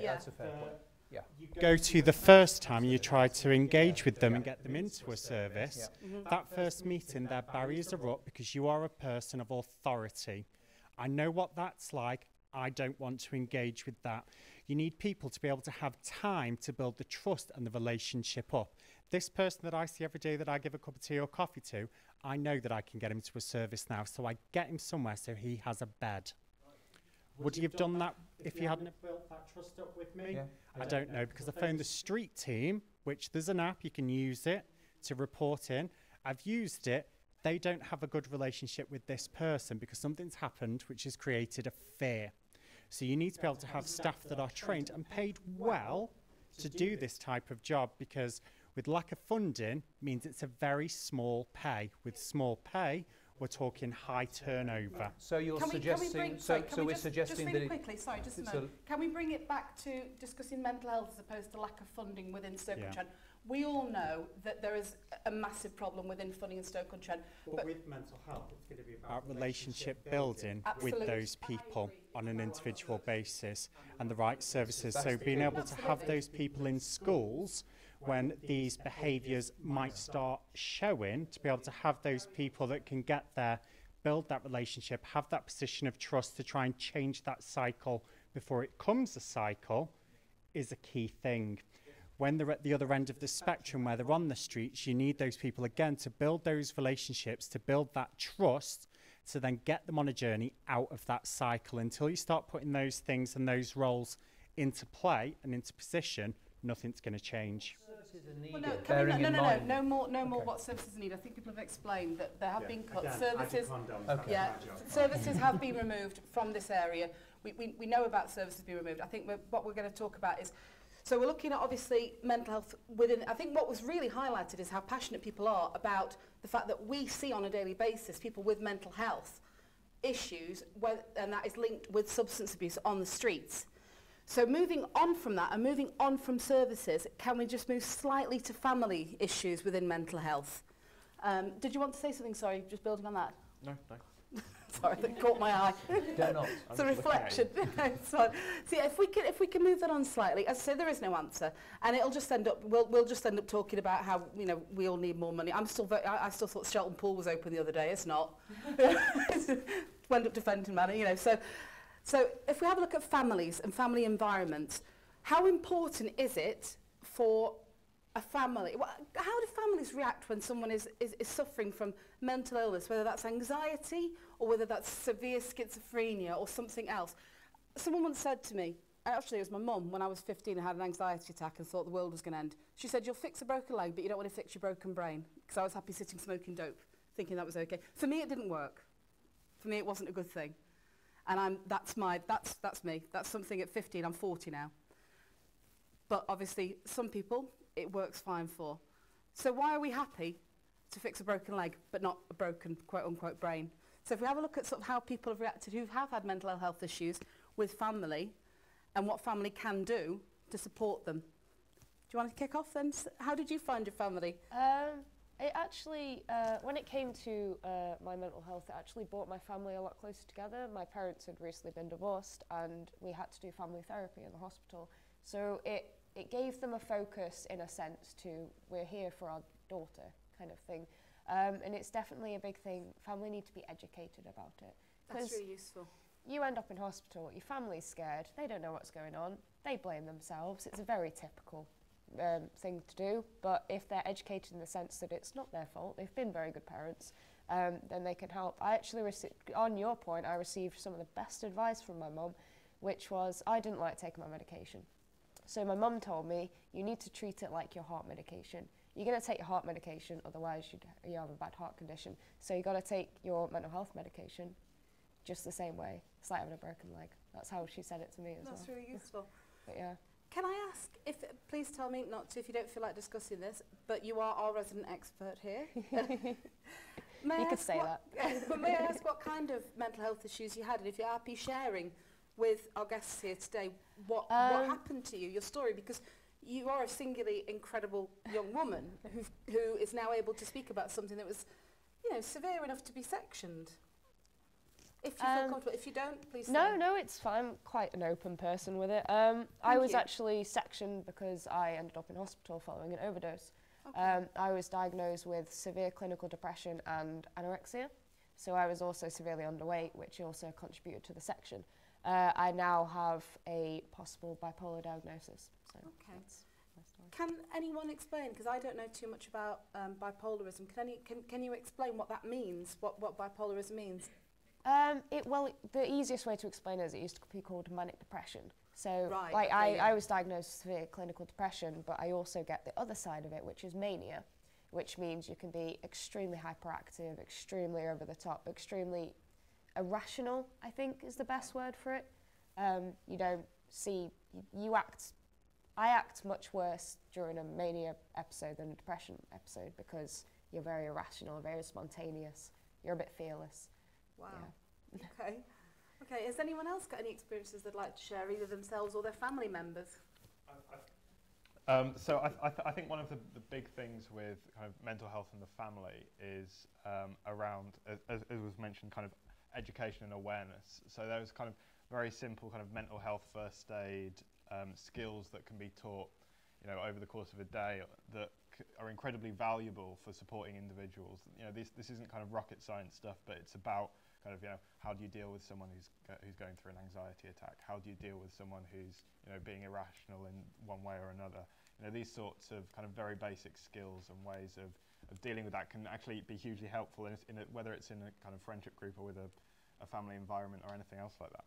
that's a fair point. Yeah. You go to the first time you try to engage with them and get them into a service, that first meeting, their barriers are up because you are a person of authority. I know what that's like. I don't want to engage with that. You need people to be able to have time to build the trust and the relationship up. This person that I see every day that I give a cup of tea or coffee to, I know that I can get him to a service now, so I get him somewhere so he has a bed. Would you have done that if you hadn't built that trust up with me? Yeah. I don't know, because I phoned the street team, which there's an app, you can use it to report in. I've used it. They don't have a good relationship with this person because something's happened which has created a fear. So you need to be able to have staff that are trained and paid well to do this type of job, because with lack of funding means it's a very small pay. With small pay, we're talking high turnover. So you're suggesting, so we're suggesting just that really quickly, sorry, just a moment. Can we bring it back to discussing mental health as opposed to lack of funding within Stoke-on-Trent? We all know that there is a massive problem within funding in Stoke-on-Trent. But with mental health, it's going to be about relationship building with those people on an individual basis and the right services. So being able to have those people in schools when these behaviours might start showing, to be able to have those people that can get there, build that relationship, have that position of trust to try and change that cycle before it becomes a cycle, is a key thing. When they're at the other end of the spectrum, where they're on the streets, you need those people again to build those relationships, to build that trust, to then get them on a journey out of that cycle. Until you start putting those things and those roles into play and into position, nothing's going to change. Well, no more what services are needed. I think people have explained that there have been cuts. Services, services have been removed from this area. We know about services being removed. I think what we're going to talk about is, so we're looking at obviously mental health within. I think what was really highlighted is how passionate people are about the fact that we see on a daily basis people with mental health issues, and that is linked with substance abuse on the streets. So moving on from that and moving on from services, can we just move slightly to family issues within mental health? Did you want to say something? Sorry, just building on that. No. Sorry, that caught my eye. Dare not. It's a reflection. So if we can move that on slightly, as I say, there is no answer, and it'll just end up. We'll just end up talking about how we all need more money. I still thought Shelton Pool was open the other day. It's not. Went up to Fenton Manor, So if we have a look at families and family environments, how important is it for a family? How do families react when someone is suffering from mental illness, whether that's anxiety or whether that's severe schizophrenia or something else? Someone once said to me, and actually it was my mum, when I was 15 and had an anxiety attack and thought the world was going to end. She said, you'll fix a broken leg, but you don't want to fix your broken brain. Because I was happy sitting smoking dope, thinking that was okay. For me, it didn't work. For me, it wasn't a good thing. And that's me. That's something at 15. I'm 40 now. But obviously, some people, it works fine for. So why are we happy to fix a broken leg, but not a broken, quote-unquote, brain? So if we have a look at sort of how people have reacted who have had mental health issues with family and what family can do to support them. Do you want to kick off then? How did you find your family? It actually, when it came to my mental health, it actually brought my family a lot closer together. My parents had recently been divorced and we had to do family therapy in the hospital. So it gave them a focus, in a sense, to we're here for our daughter kind of thing. And it's definitely a big thing. Family need to be educated about it. That's really useful. You end up in hospital, your family's scared, they don't know what's going on, they blame themselves. It's a very typical thing to do, but if they're educated in the sense that it's not their fault, they've been very good parents, then they can help. I actually received, on your point, I received some of the best advice from my mum, which was I didn't like taking my medication. So my mum told me, you need to treat it like your heart medication. You're going to take your heart medication, otherwise you have a bad heart condition. So you've got to take your mental health medication just the same way. It's like having a broken leg. That's how she said it to me as well. That's really useful. But yeah. Can I ask, please tell me not to if you don't feel like discussing this, but you are our resident expert here. You could say that. But may I ask what kind of mental health issues you had, and if you're happy sharing with our guests here today what happened to you, your story, because you are a singularly incredible young woman who is now able to speak about something that was, severe enough to be sectioned. If you feel comfortable, if you don't, please say. No, it's fine. I'm quite an open person with it. I was actually sectioned because I ended up in hospital following an overdose. Okay. I was diagnosed with severe clinical depression and anorexia, so I was also severely underweight, which also contributed to the section. I now have a possible bipolar diagnosis. So okay. That's my story. Can anyone explain, because I don't know too much about bipolarism, can you explain what that means, what bipolarism means? Well, the easiest way to explain it is it used to be called manic depression. So, right, I was diagnosed with severe clinical depression, but I also get the other side of it, which is mania, which means you can be extremely hyperactive, extremely over the top, extremely irrational, I think is the best word for it. You don't see, I act much worse during a mania episode than a depression episode because you're very irrational, very spontaneous, you're a bit fearless. Wow. Yeah. Okay. Okay, has anyone else got any experiences they'd like to share, either themselves or their family members? So I think one of the big things with kind of mental health in the family is around, as was mentioned, kind of education and awareness. So those kind of very simple kind of mental health first aid skills that can be taught, you know, over the course of a day that are incredibly valuable for supporting individuals. You know, this isn't kind of rocket science stuff, but it's about kind of, you know, how do you deal with someone who's going through an anxiety attack? How do you deal with someone who's, you know, being irrational in one way or another? You know, these sorts of kind of very basic skills and ways of dealing with that can actually be hugely helpful whether it's in a kind of friendship group or with a family environment or anything else like that.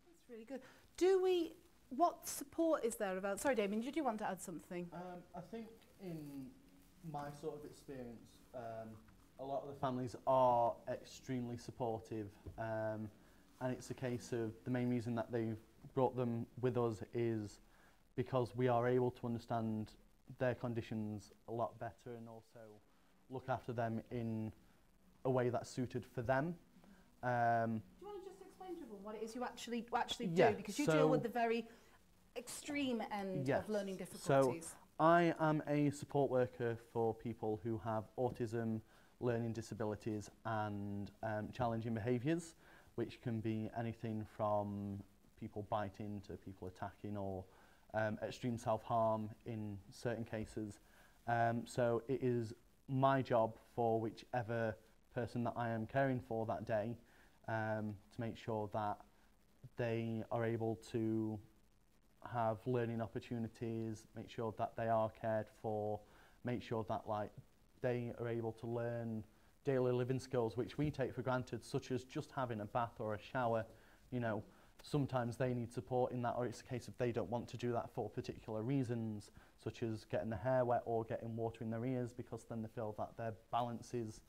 That's really good. What support is there about? Sorry, Damien, did you want to add something? I think in my sort of experience, a lot of the families are extremely supportive, and it's a case of the main reason that they've brought them with us is because we are able to understand their conditions a lot better and also look after them in a way that's suited for them. Do you want to just explain to everyone what it is you actually do? Yeah, Because you deal with the very extreme end of learning difficulties. So I am a support worker for people who have autism, learning disabilities and challenging behaviours, which can be anything from people biting to people attacking or extreme self-harm in certain cases. So it is my job for whichever person that I am caring for that day to make sure that they are able to have learning opportunities, make sure that they are cared for, make sure that they are able to learn daily living skills which we take for granted, such as just having a bath or a shower. You know, sometimes they need support in that, or it's a case of they don't want to do that for particular reasons, such as getting their hair wet or getting water in their ears because then they feel that their balance is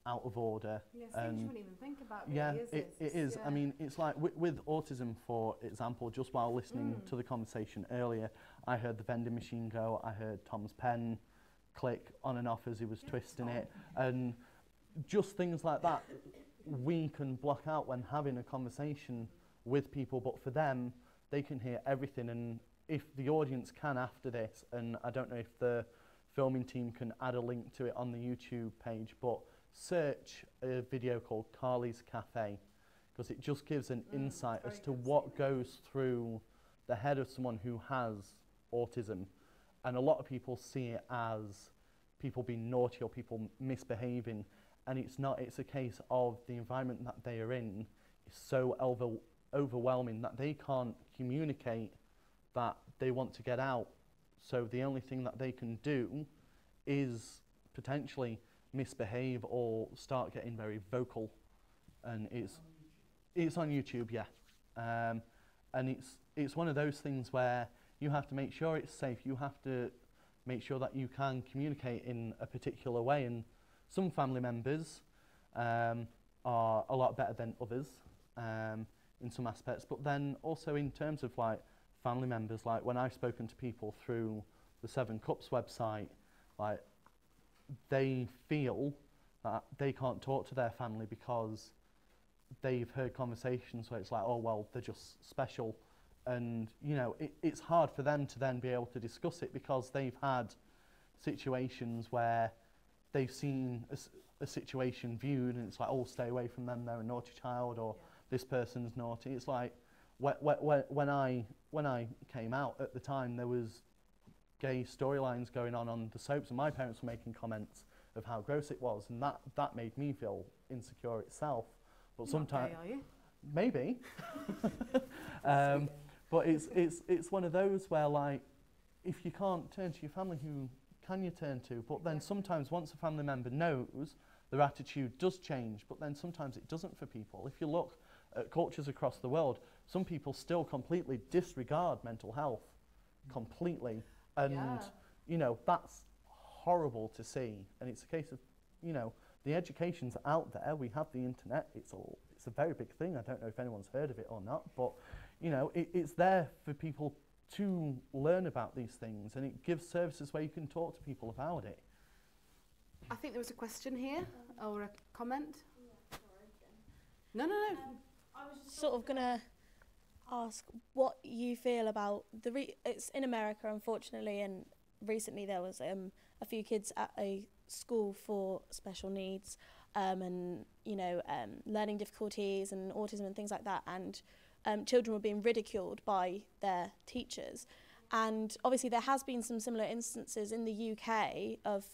out of order. Yes, things you wouldn't even think about, really, yeah, is it is. Yeah. I mean, it's like with autism, for example, just while listening to the conversation earlier, I heard the vending machine go, I heard Tom's pen click on and off as he was twisting it, and just things like that we can block out when having a conversation with people, but for them, they can hear everything. And if the audience can after this, and I don't know if the filming team can add a link to it on the YouTube page, but search a video called Carly's Cafe, because it just gives an insight as to what goes through the head of someone who has autism. And a lot of people see it as people being naughty or people misbehaving, and it's not. It's a case of the environment that they are in is so overwhelming that they can't communicate that they want to get out. So the only thing that they can do is potentially misbehave or start getting very vocal, and it's on YouTube, yeah. And it's one of those things where you have to make sure it's safe. You have to make sure that you can communicate in a particular way, and some family members are a lot better than others in some aspects, but then also in terms of like family members, like when I've spoken to people through the Seven Cups website, like they feel that they can't talk to their family because they've heard conversations where it's like, oh well, they're just special, and you know, it's hard for them to then be able to discuss it because they've had situations where they've seen a situation viewed and it's like, oh, stay away from them, they're a naughty child, or this person's naughty. It's like when I came out at the time, there was gay storylines going on the soaps, and my parents were making comments of how gross it was, and that made me feel insecure itself. But sometimes, are you? Maybe, but it's one of those where, like, if you can't turn to your family, who can you turn to? But then sometimes once a family member knows, their attitude does change, but then sometimes it doesn't for people. If you look at cultures across the world, some people still completely disregard mental health, completely. And, you know, that's horrible to see. And it's a case of you know, the education's out there. We have the internet. It's a very big thing. I don't know if anyone's heard of it or not, but you know, it's there for people to learn about these things, and it gives services where you can talk to people about it. I think there was a question here or a comment. Yeah, sorry. No. I was just sort of gonna ask what you feel about it's in America, unfortunately, and recently there was a few kids at a school for special needs and you know learning difficulties and autism and things like that, and children were being ridiculed by their teachers, and obviously there has been some similar instances in the UK of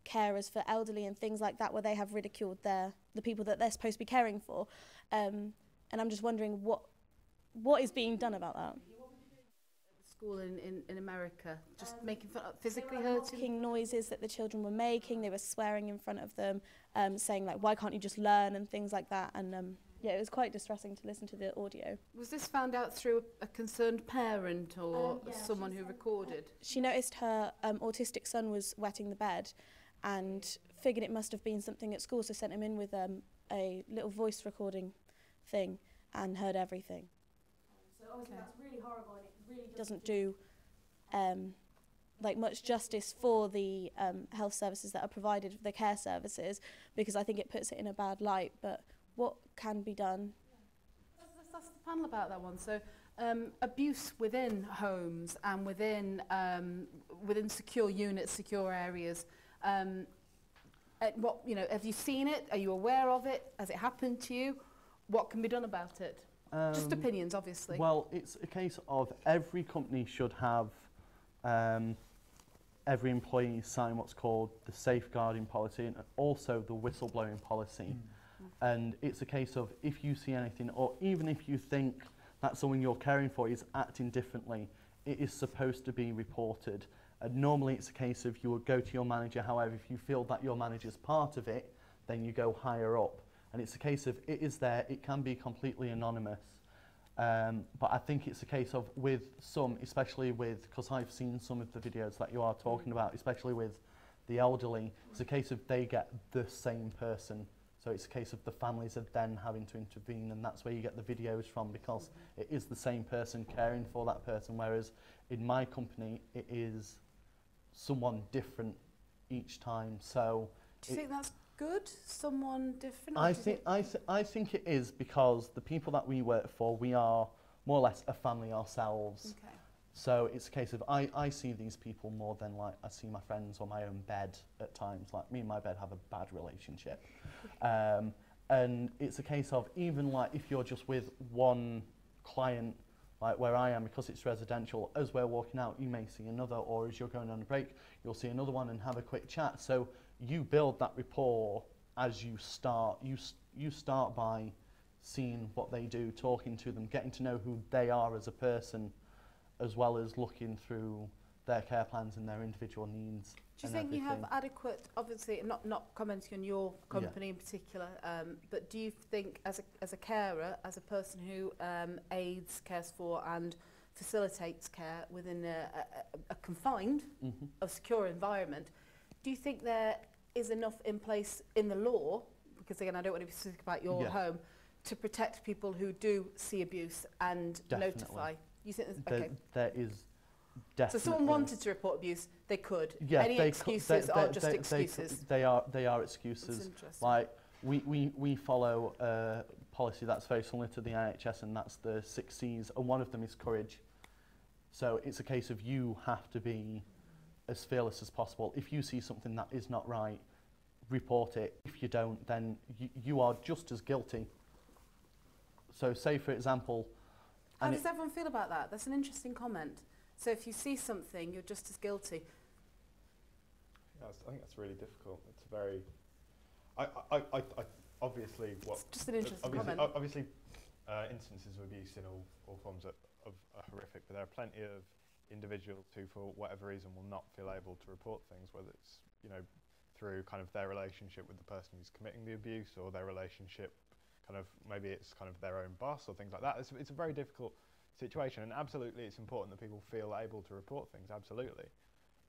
carers for elderly and things like that where they have ridiculed the people that they're supposed to be caring for, and I'm just wondering what is being done about that. School in America, just making fun of, physically They were hurting. mocking noises that the children were making. They were swearing in front of them, saying like, "Why can't you just learn?" and things like that. And yeah, it was quite distressing to listen to the audio. Was this found out through a concerned parent or Yeah, someone who recorded? She noticed her autistic son was wetting the bed, and figured it must have been something at school, so sent him in with a little voice recording thing, and heard everything. So obviously that's really horrible, and it really doesn't do like much justice for the health services that are provided, the care services, because I think it puts it in a bad light. But what can be done? That's the panel about that one. So abuse within homes and within secure units, secure areas. What, you know, have you seen it? Are you aware of it? Has it happened to you? What can be done about it? Just opinions, obviously. Well, it's a case of every company should have every employee sign what's called the safeguarding policy and also the whistleblowing policy. And it's a case of if you see anything, or even if you think that someone you're caring for is acting differently, it is supposed to be reported. And normally it's a case of you would go to your manager. However, if you feel that your manager's part of it, then you go higher up. And it's a case of it is there, it can be completely anonymous. But I think it's a case of with some, especially with, because I've seen some of the videos that you are talking about, especially with the elderly, it's a case of they get the same person. So it's a case of the families are then having to intervene, and that's where you get the videos from, because it is the same person caring for that person, whereas in my company it is someone different each time. So do you think that's good? Someone different? I think it is, because the people that we work for, we are more or less a family ourselves. Okay. So it's a case of I see these people more than like I see my friends or my own bed at times. Like me and my bed have a bad relationship. And it's a case of even like if you're just with one client, like where I am, because it's residential, as we're walking out, you may see another, or as you're going on a break, you'll see another one and have a quick chat. So you build that rapport as you start. You start by seeing what they do, talking to them, getting to know who they are as a person, as well as looking through their care plans and their individual needs. Do you think you have adequate, obviously not commenting on your company in particular, but do you think as a carer, as a person who aids, cares for and facilitates care within a confined or secure environment, do you think there is enough in place in the law, because again I don't want to be specific about your home, to protect people who do see abuse and notify? You think okay. There is definitely. So if someone wanted to report abuse, they could. Yeah, Any excuses are just excuses. They are excuses. Like we follow a policy that's very similar to the NHS, and that's the 6 C's, and one of them is courage. So it's a case of you have to be as fearless as possible. If you see something that is not right, report it. If you don't, then you are just as guilty. So say for example. How does everyone feel about that? That's an interesting comment. So if you see something, you're just as guilty. Yeah, I think that's really difficult. It's very. Obviously, what? It's just an interesting comment. Obviously, instances of abuse in all forms are horrific, but there are plenty of individuals who, for whatever reason, will not feel able to report things, whether it's through kind of their relationship with the person who's committing the abuse, or their relationship. Maybe it's kind of their own boss or things like that. It's a very difficult situation, and absolutely it's important that people feel able to report things, absolutely.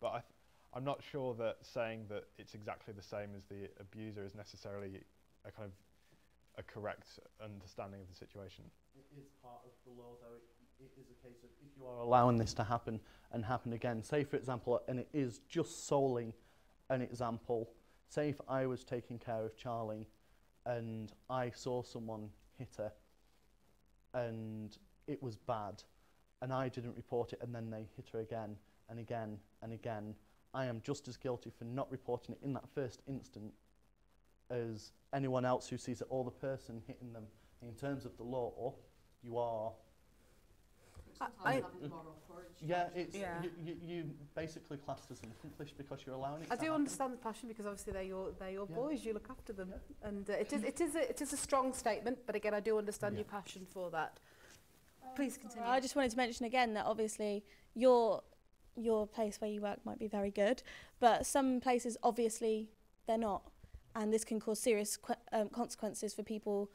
But I'm not sure that saying that it's exactly the same as the abuser is necessarily a kind of a correct understanding of the situation. It is part of the law, though. It is a case of if you are allowing this to happen and happen again, say for example, and it is just solely an example, say if I was taking care of Charlie and I saw someone hit her and it was bad and I didn't report it and then they hit her again and again and again, I am just as guilty for not reporting it in that first instant as anyone else who sees it or the person hitting them. In terms of the law, you are... Yeah, it's you basically classed as an accomplice because you're allowing it I to do happen. understand the passion because obviously they're your boys, you look after them, and it is a strong statement. But again, I do understand your passion for that. Please continue. I just wanted to mention again that obviously your place where you work might be very good, but some places obviously they're not, and this can cause serious consequences for people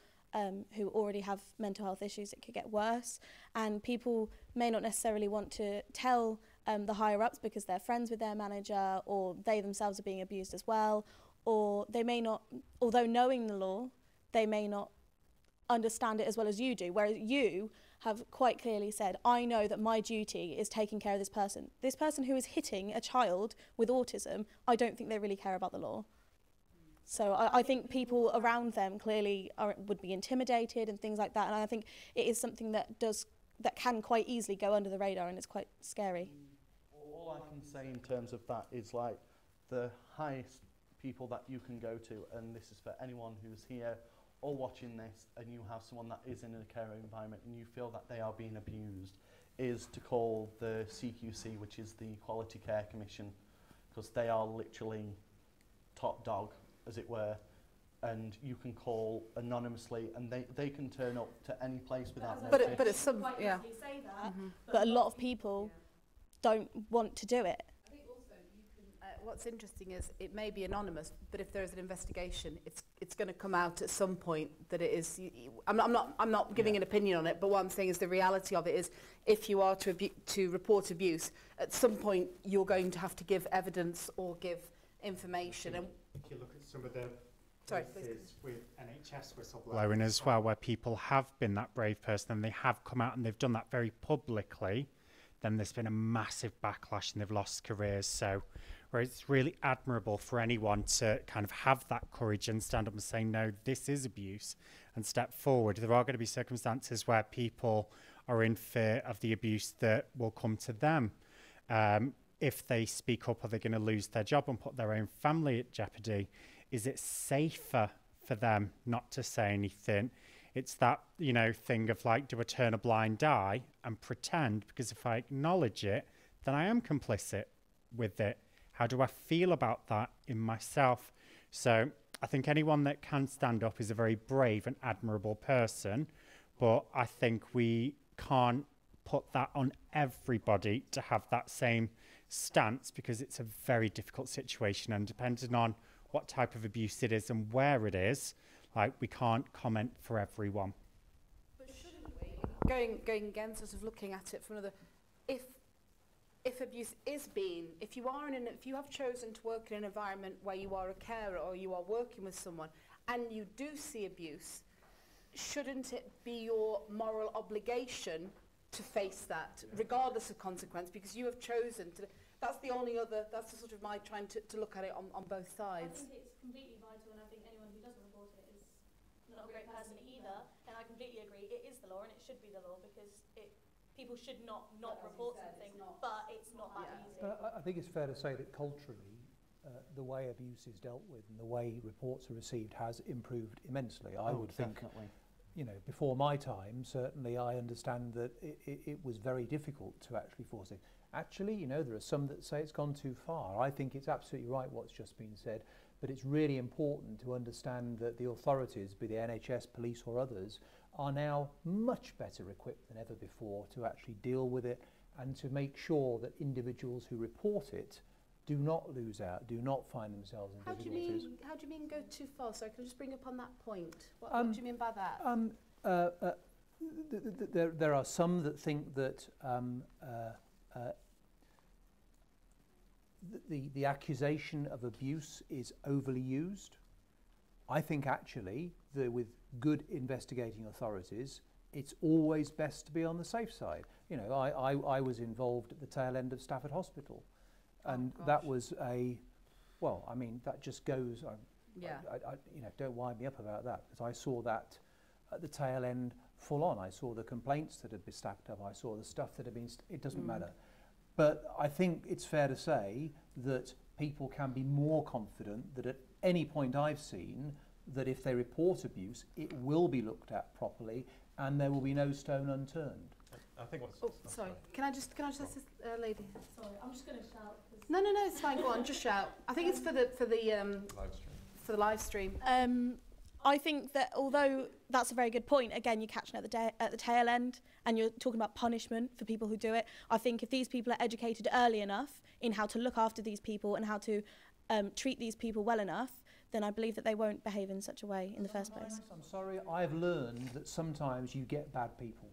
who already have mental health issues. It could get worse, and people may not necessarily want to tell the higher ups because they're friends with their manager, or they themselves are being abused as well, or they may not, although knowing the law, they may not understand it as well as you do, whereas you have quite clearly said, I know that my duty is taking care of this person who is hitting a child with autism. I don't think they really care about the law. So I think people around them clearly would be intimidated and things like that, and I think it is something that can quite easily go under the radar, and it's quite scary. All I can say in terms of that is like the highest people that you can go to, and this is for anyone who's here or watching this, and you have someone that is in a care environment and you feel that they are being abused, is to call the CQC, which is the Quality Care Commission, because they are literally top dog, as it were, and you can call anonymously and they can turn up to any place without notice. But it's some, yeah. Say that, but a lot of people don't want to do it. I think also you can, what's interesting is it may be anonymous, but if there is an investigation, it's going to come out at some point that it is. I'm not giving an opinion on it, but what I'm saying is the reality of it is, if you are to report abuse, at some point you're going to have to give evidence or give information. And if you look at some of the sorry, cases with NHS whistleblowing as well, where people have been that brave person and they have come out and they've done that very publicly, then there's been a massive backlash and they've lost careers. So where it's really admirable for anyone to kind of have that courage and stand up and say, no, this is abuse, and step forward. There are going to be circumstances where people are in fear of the abuse that will come to them. If they speak up, are they going to lose their job and put their own family at jeopardy? Is it safer for them not to say anything? It's that, you know, thing of like, do I turn a blind eye and pretend? Because if I acknowledge it, then I am complicit with it. How do I feel about that in myself? So I think anyone that can stand up is a very brave and admirable person, but I think we can't put that on everybody to have that same stance, because it's a very difficult situation, and depending on what type of abuse it is and where it is, like, we can't comment for everyone. But shouldn't we, going again, sort of looking at it from another, if abuse is being, if you have chosen to work in an environment where you are a carer or you are working with someone and you do see abuse, shouldn't it be your moral obligation to face that, regardless of consequence, because you have chosen to? That's the sort of my trying to look at it on both sides. I think it's completely vital, and I think anyone who doesn't report it is not a great person either. And I completely agree, it is the law and it should be the law, because people should not report something, but it's not that easy. I think it's fair to say that culturally, the way abuse is dealt with and the way reports are received has improved immensely. I would think, you know, before my time, certainly I understand that it was very difficult to actually force it. Actually, you know, there are some that say it's gone too far. I think it's absolutely right what's just been said, but it's really important to understand that the authorities, be the NHS, police or others, are now much better equipped than ever before to actually deal with it and to make sure that individuals who report it do not lose out, do not find themselves in difficulties. How do you mean go too far? So can I just bring up on that point? What do you mean by that? There are some that think that the accusation of abuse is overly used. I think actually with good investigating authorities, it's always best to be on the safe side. You know, I was involved at the tail end of Stafford Hospital, and that was well, I mean, that just goes. Yeah. You know, don't wind me up about that, because I saw that at the tail end full on. I saw the complaints that had been stacked up. I saw the stuff that had been. It doesn't matter. But I think it's fair to say that people can be more confident that at any point I've seen that if they report abuse, it will be looked at properly and there will be no stone unturned. I think what's... Sorry. Can I just ask this lady? Sorry, I'm just going to shout. No, it's fine. Go on, just shout. I think it's for the live stream. I think that although that's a very good point, again, you're catching at the tail end and you're talking about punishment for people who do it. I think if these people are educated early enough in how to look after these people and how to treat these people well enough, then I believe that they won't behave in such a way in the first place. I'm sorry, I've learned that sometimes you get bad people.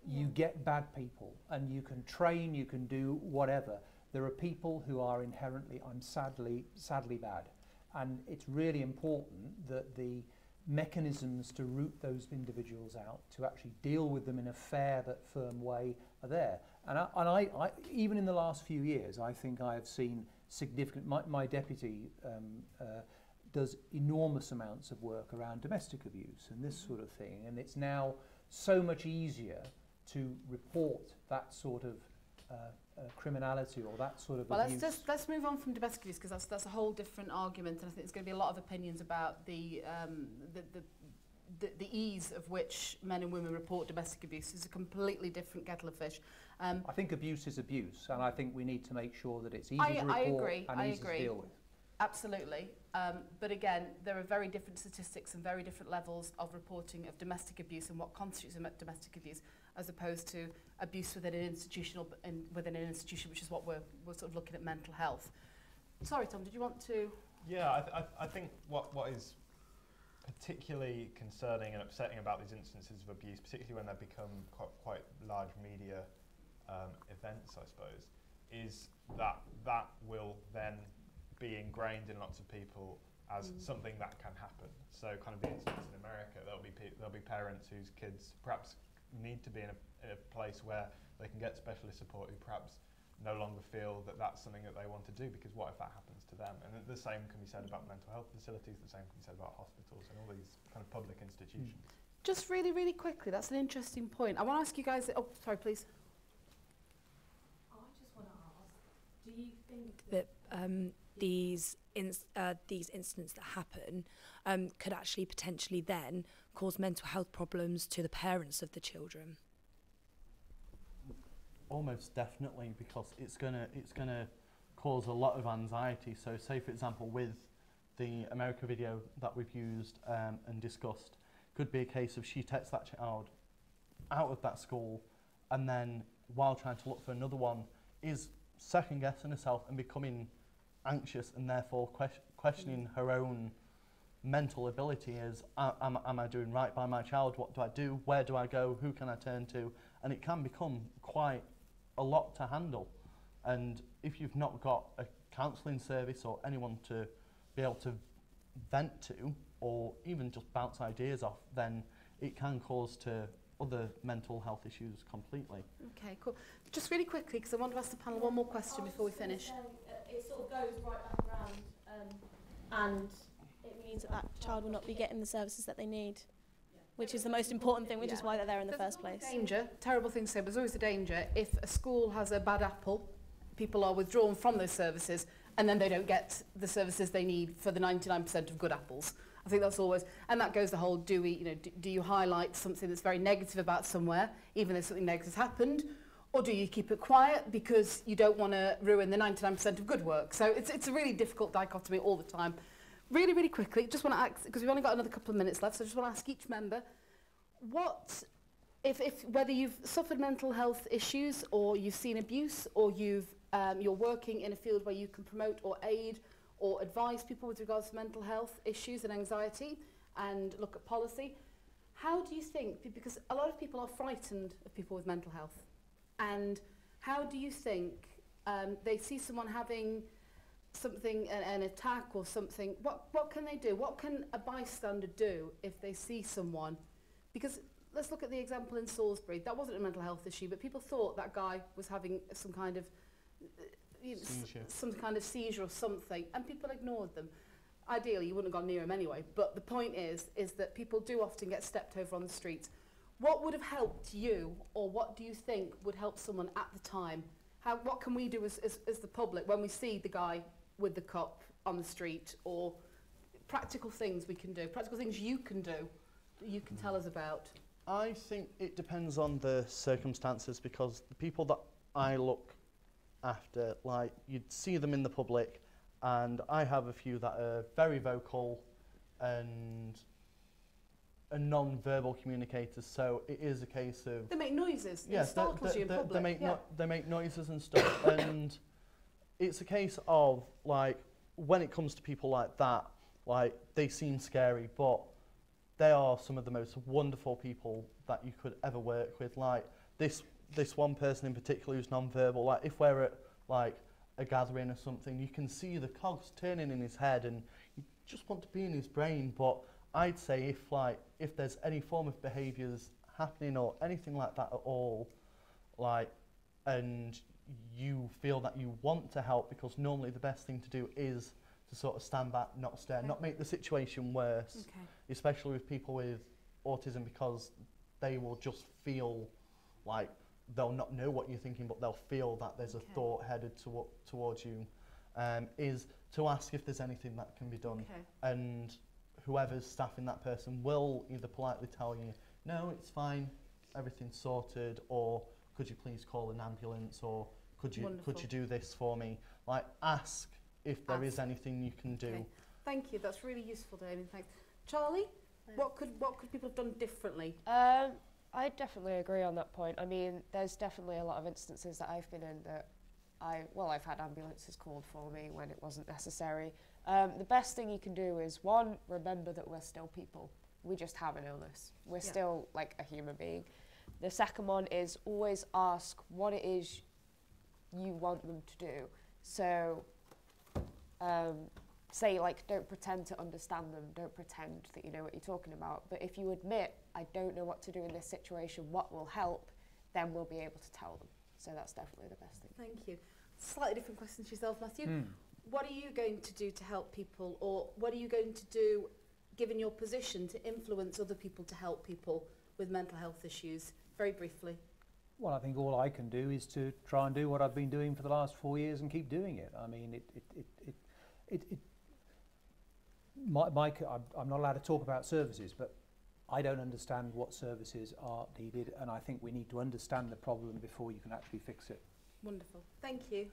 You get bad people, and you can train, you can do whatever. There are people who are inherently, sadly bad. And it's really important that the mechanisms to root those individuals out, to actually deal with them in a fair but firm way, are there. And I even in the last few years, I think I have seen significant, my deputy does enormous amounts of work around domestic abuse and this sort of thing, and it's now so much easier to report that sort of criminality or that sort of abuse. Well, let's move on from domestic abuse, because that's a whole different argument, and I think there's going to be a lot of opinions about the ease of which men and women report domestic abuse. Is a completely different kettle of fish. I think abuse is abuse, and I think we need to make sure that it's easy to report and easy to deal with. Absolutely. But again, there are very different statistics and very different levels of reporting of domestic abuse and what constitutes domestic abuse, as opposed to abuse within an institution, which is what we're sort of looking at mental health. Sorry, Tom, did you want to? Yeah, I think what is particularly concerning and upsetting about these instances of abuse, particularly when they become quite large media events, I suppose, is that will then be ingrained in lots of people as something that can happen. So kind of the instance in America, there'll be parents whose kids perhaps need to be in a place where they can get specialist support, who perhaps no longer feel that that's something that they want to do, because what if that happens to them? And the same can be said about mental health facilities, the same can be said about hospitals and all these kind of public institutions. Just really, really quickly, that's an interesting point. I want to ask you guys, oh, sorry, please. I just want to ask, do you think that these incidents that happen could actually potentially then cause mental health problems to the parents of the children? Almost definitely, because it's gonna cause a lot of anxiety. So say, for example, with the America video that we've used and discussed, could be a case of she takes that child out of that school, and then while trying to look for another one, is second guessing herself and becoming anxious, and therefore questioning her own mental ability as am I doing right by my child? What do I do? Where do I go? Who can I turn to? And it can become quite a lot to handle. And if you've not got a counselling service or anyone to be able to vent to, or even just bounce ideas off, then it can cause to other mental health issues completely. Okay, cool. Just really quickly, because I want to ask the panel one more question before we finish. It sort of goes right back around, And it means that child will not be getting the services that they need, which is the most important thing, which is why they're there in the first place. Danger, terrible thing to say, but there's always a danger. If a school has a bad apple, people are withdrawn from those services, and then they don't get the services they need for the 99% of good apples. I think that's always, and that goes the whole, do you highlight something that's very negative about somewhere, even though something negative has happened, or do you keep it quiet because you don't want to ruin the 99% of good work? So it's a really difficult dichotomy all the time. Really, really quickly, just want to ask, because we've only got another couple of minutes left, so I just want to ask each member, what, if whether you've suffered mental health issues, or you've seen abuse, or you're working in a field where you can promote or aid or advise people with regards to mental health issues and anxiety and look at policy, how do you think, because a lot of people are frightened of people with mental health, and how do you think they see someone having something, an attack or something, what can they do? What can a bystander do if they see someone? Because let's look at the example in Salisbury. That wasn't a mental health issue, but people thought that guy was having some kind of seizure or something, and people ignored them. Ideally, you wouldn't have gone near him anyway, but the point is that people do often get stepped over on the streets. What would have helped you, or what do you think would help someone at the time? What can we do as the public when we see the guy with the cup on the street, or practical things we can do, practical things you can do that you can tell us about? I think it depends on the circumstances, because the people that I look after, like, you'd see them in the public, and I have a few that are very vocal and non-verbal communicators, so it is a case of... They make noises, it startles you in public. They make noises and stuff, and it's a case of, like, when it comes to people like that, like, they seem scary, but they are some of the most wonderful people that you could ever work with. Like, this one person in particular who's non-verbal, like, if we're at, like, a gathering or something, you can see the cogs turning in his head and you just want to be in his brain. But I'd say if there's any form of behaviours happening or anything like that at all, like, and you feel that you want to help, because normally the best thing to do is to sort of stand back, not stare, not make the situation worse, especially with people with autism, because they will just feel like they'll not know what you're thinking, but they'll feel that there's a thought headed towards you, is to ask if there's anything that can be done. And whoever's staffing that person will either politely tell you, no, it's fine, everything's sorted, or could you please call an ambulance, or could you do this for me? Like, ask if there is anything you can do. Thank you, that's really useful, Damien, thanks. Charlie, what could people have done differently? I definitely agree on that point. I mean, there's definitely a lot of instances that I've been in that I've had ambulances called for me when it wasn't necessary. The best thing you can do is, one, remember that we're still people. We just have an illness. We're still like a human being. The second one is always ask what it is you want them to do. So, say, like, don't pretend to understand them, don't pretend that you know what you're talking about, but if you admit, I don't know what to do in this situation, what will help, then we'll be able to tell them. So that's definitely the best thing. Thank you. Slightly different question to yourself, Matthew. What are you going to do to help people, or what are you going to do, given your position, to influence other people to help people with mental health issues? Very briefly. Well, I think all I can do is to try and do what I've been doing for the last 4 years and keep doing it. I mean, I'm not allowed to talk about services, but I don't understand what services are needed, and I think we need to understand the problem before you can actually fix it. Wonderful. Thank you.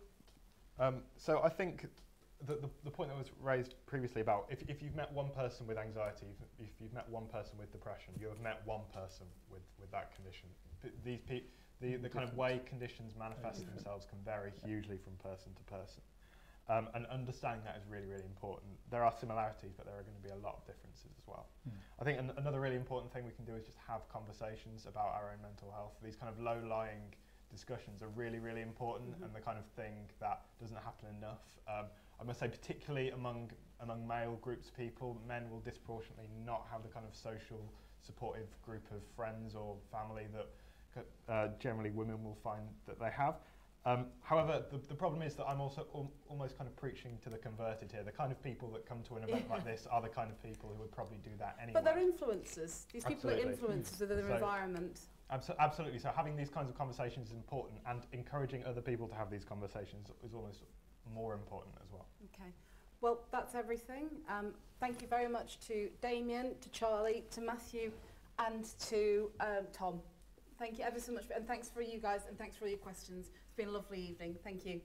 So I think the point that was raised previously about if you've met one person with anxiety, if you've met one person with depression, you have met one person with that condition. The kind of way conditions manifest themselves can vary hugely from person to person. And understanding that is really, really important. There are similarities, but there are going to be a lot of differences as well. I think another really important thing we can do is just have conversations about our own mental health. These kind of low-lying discussions are really, really important, and the kind of thing that doesn't happen enough. I must say, particularly among male groups of people, men will disproportionately not have the kind of social, supportive group of friends or family that generally women will find that they have. However, the problem is that I'm also almost kind of preaching to the converted here. The kind of people that come to an event like this are the kind of people who would probably do that anyway. But they're influencers. These people are influencers of their environment. Absolutely. So having these kinds of conversations is important, and encouraging other people to have these conversations is almost more important as well. Okay. Well, that's everything. Thank you very much to Damien, to Charlie, to Matthew, and to Tom. Thank you ever so much, and thanks for you guys, and thanks for all your questions. It's been a lovely evening. Thank you.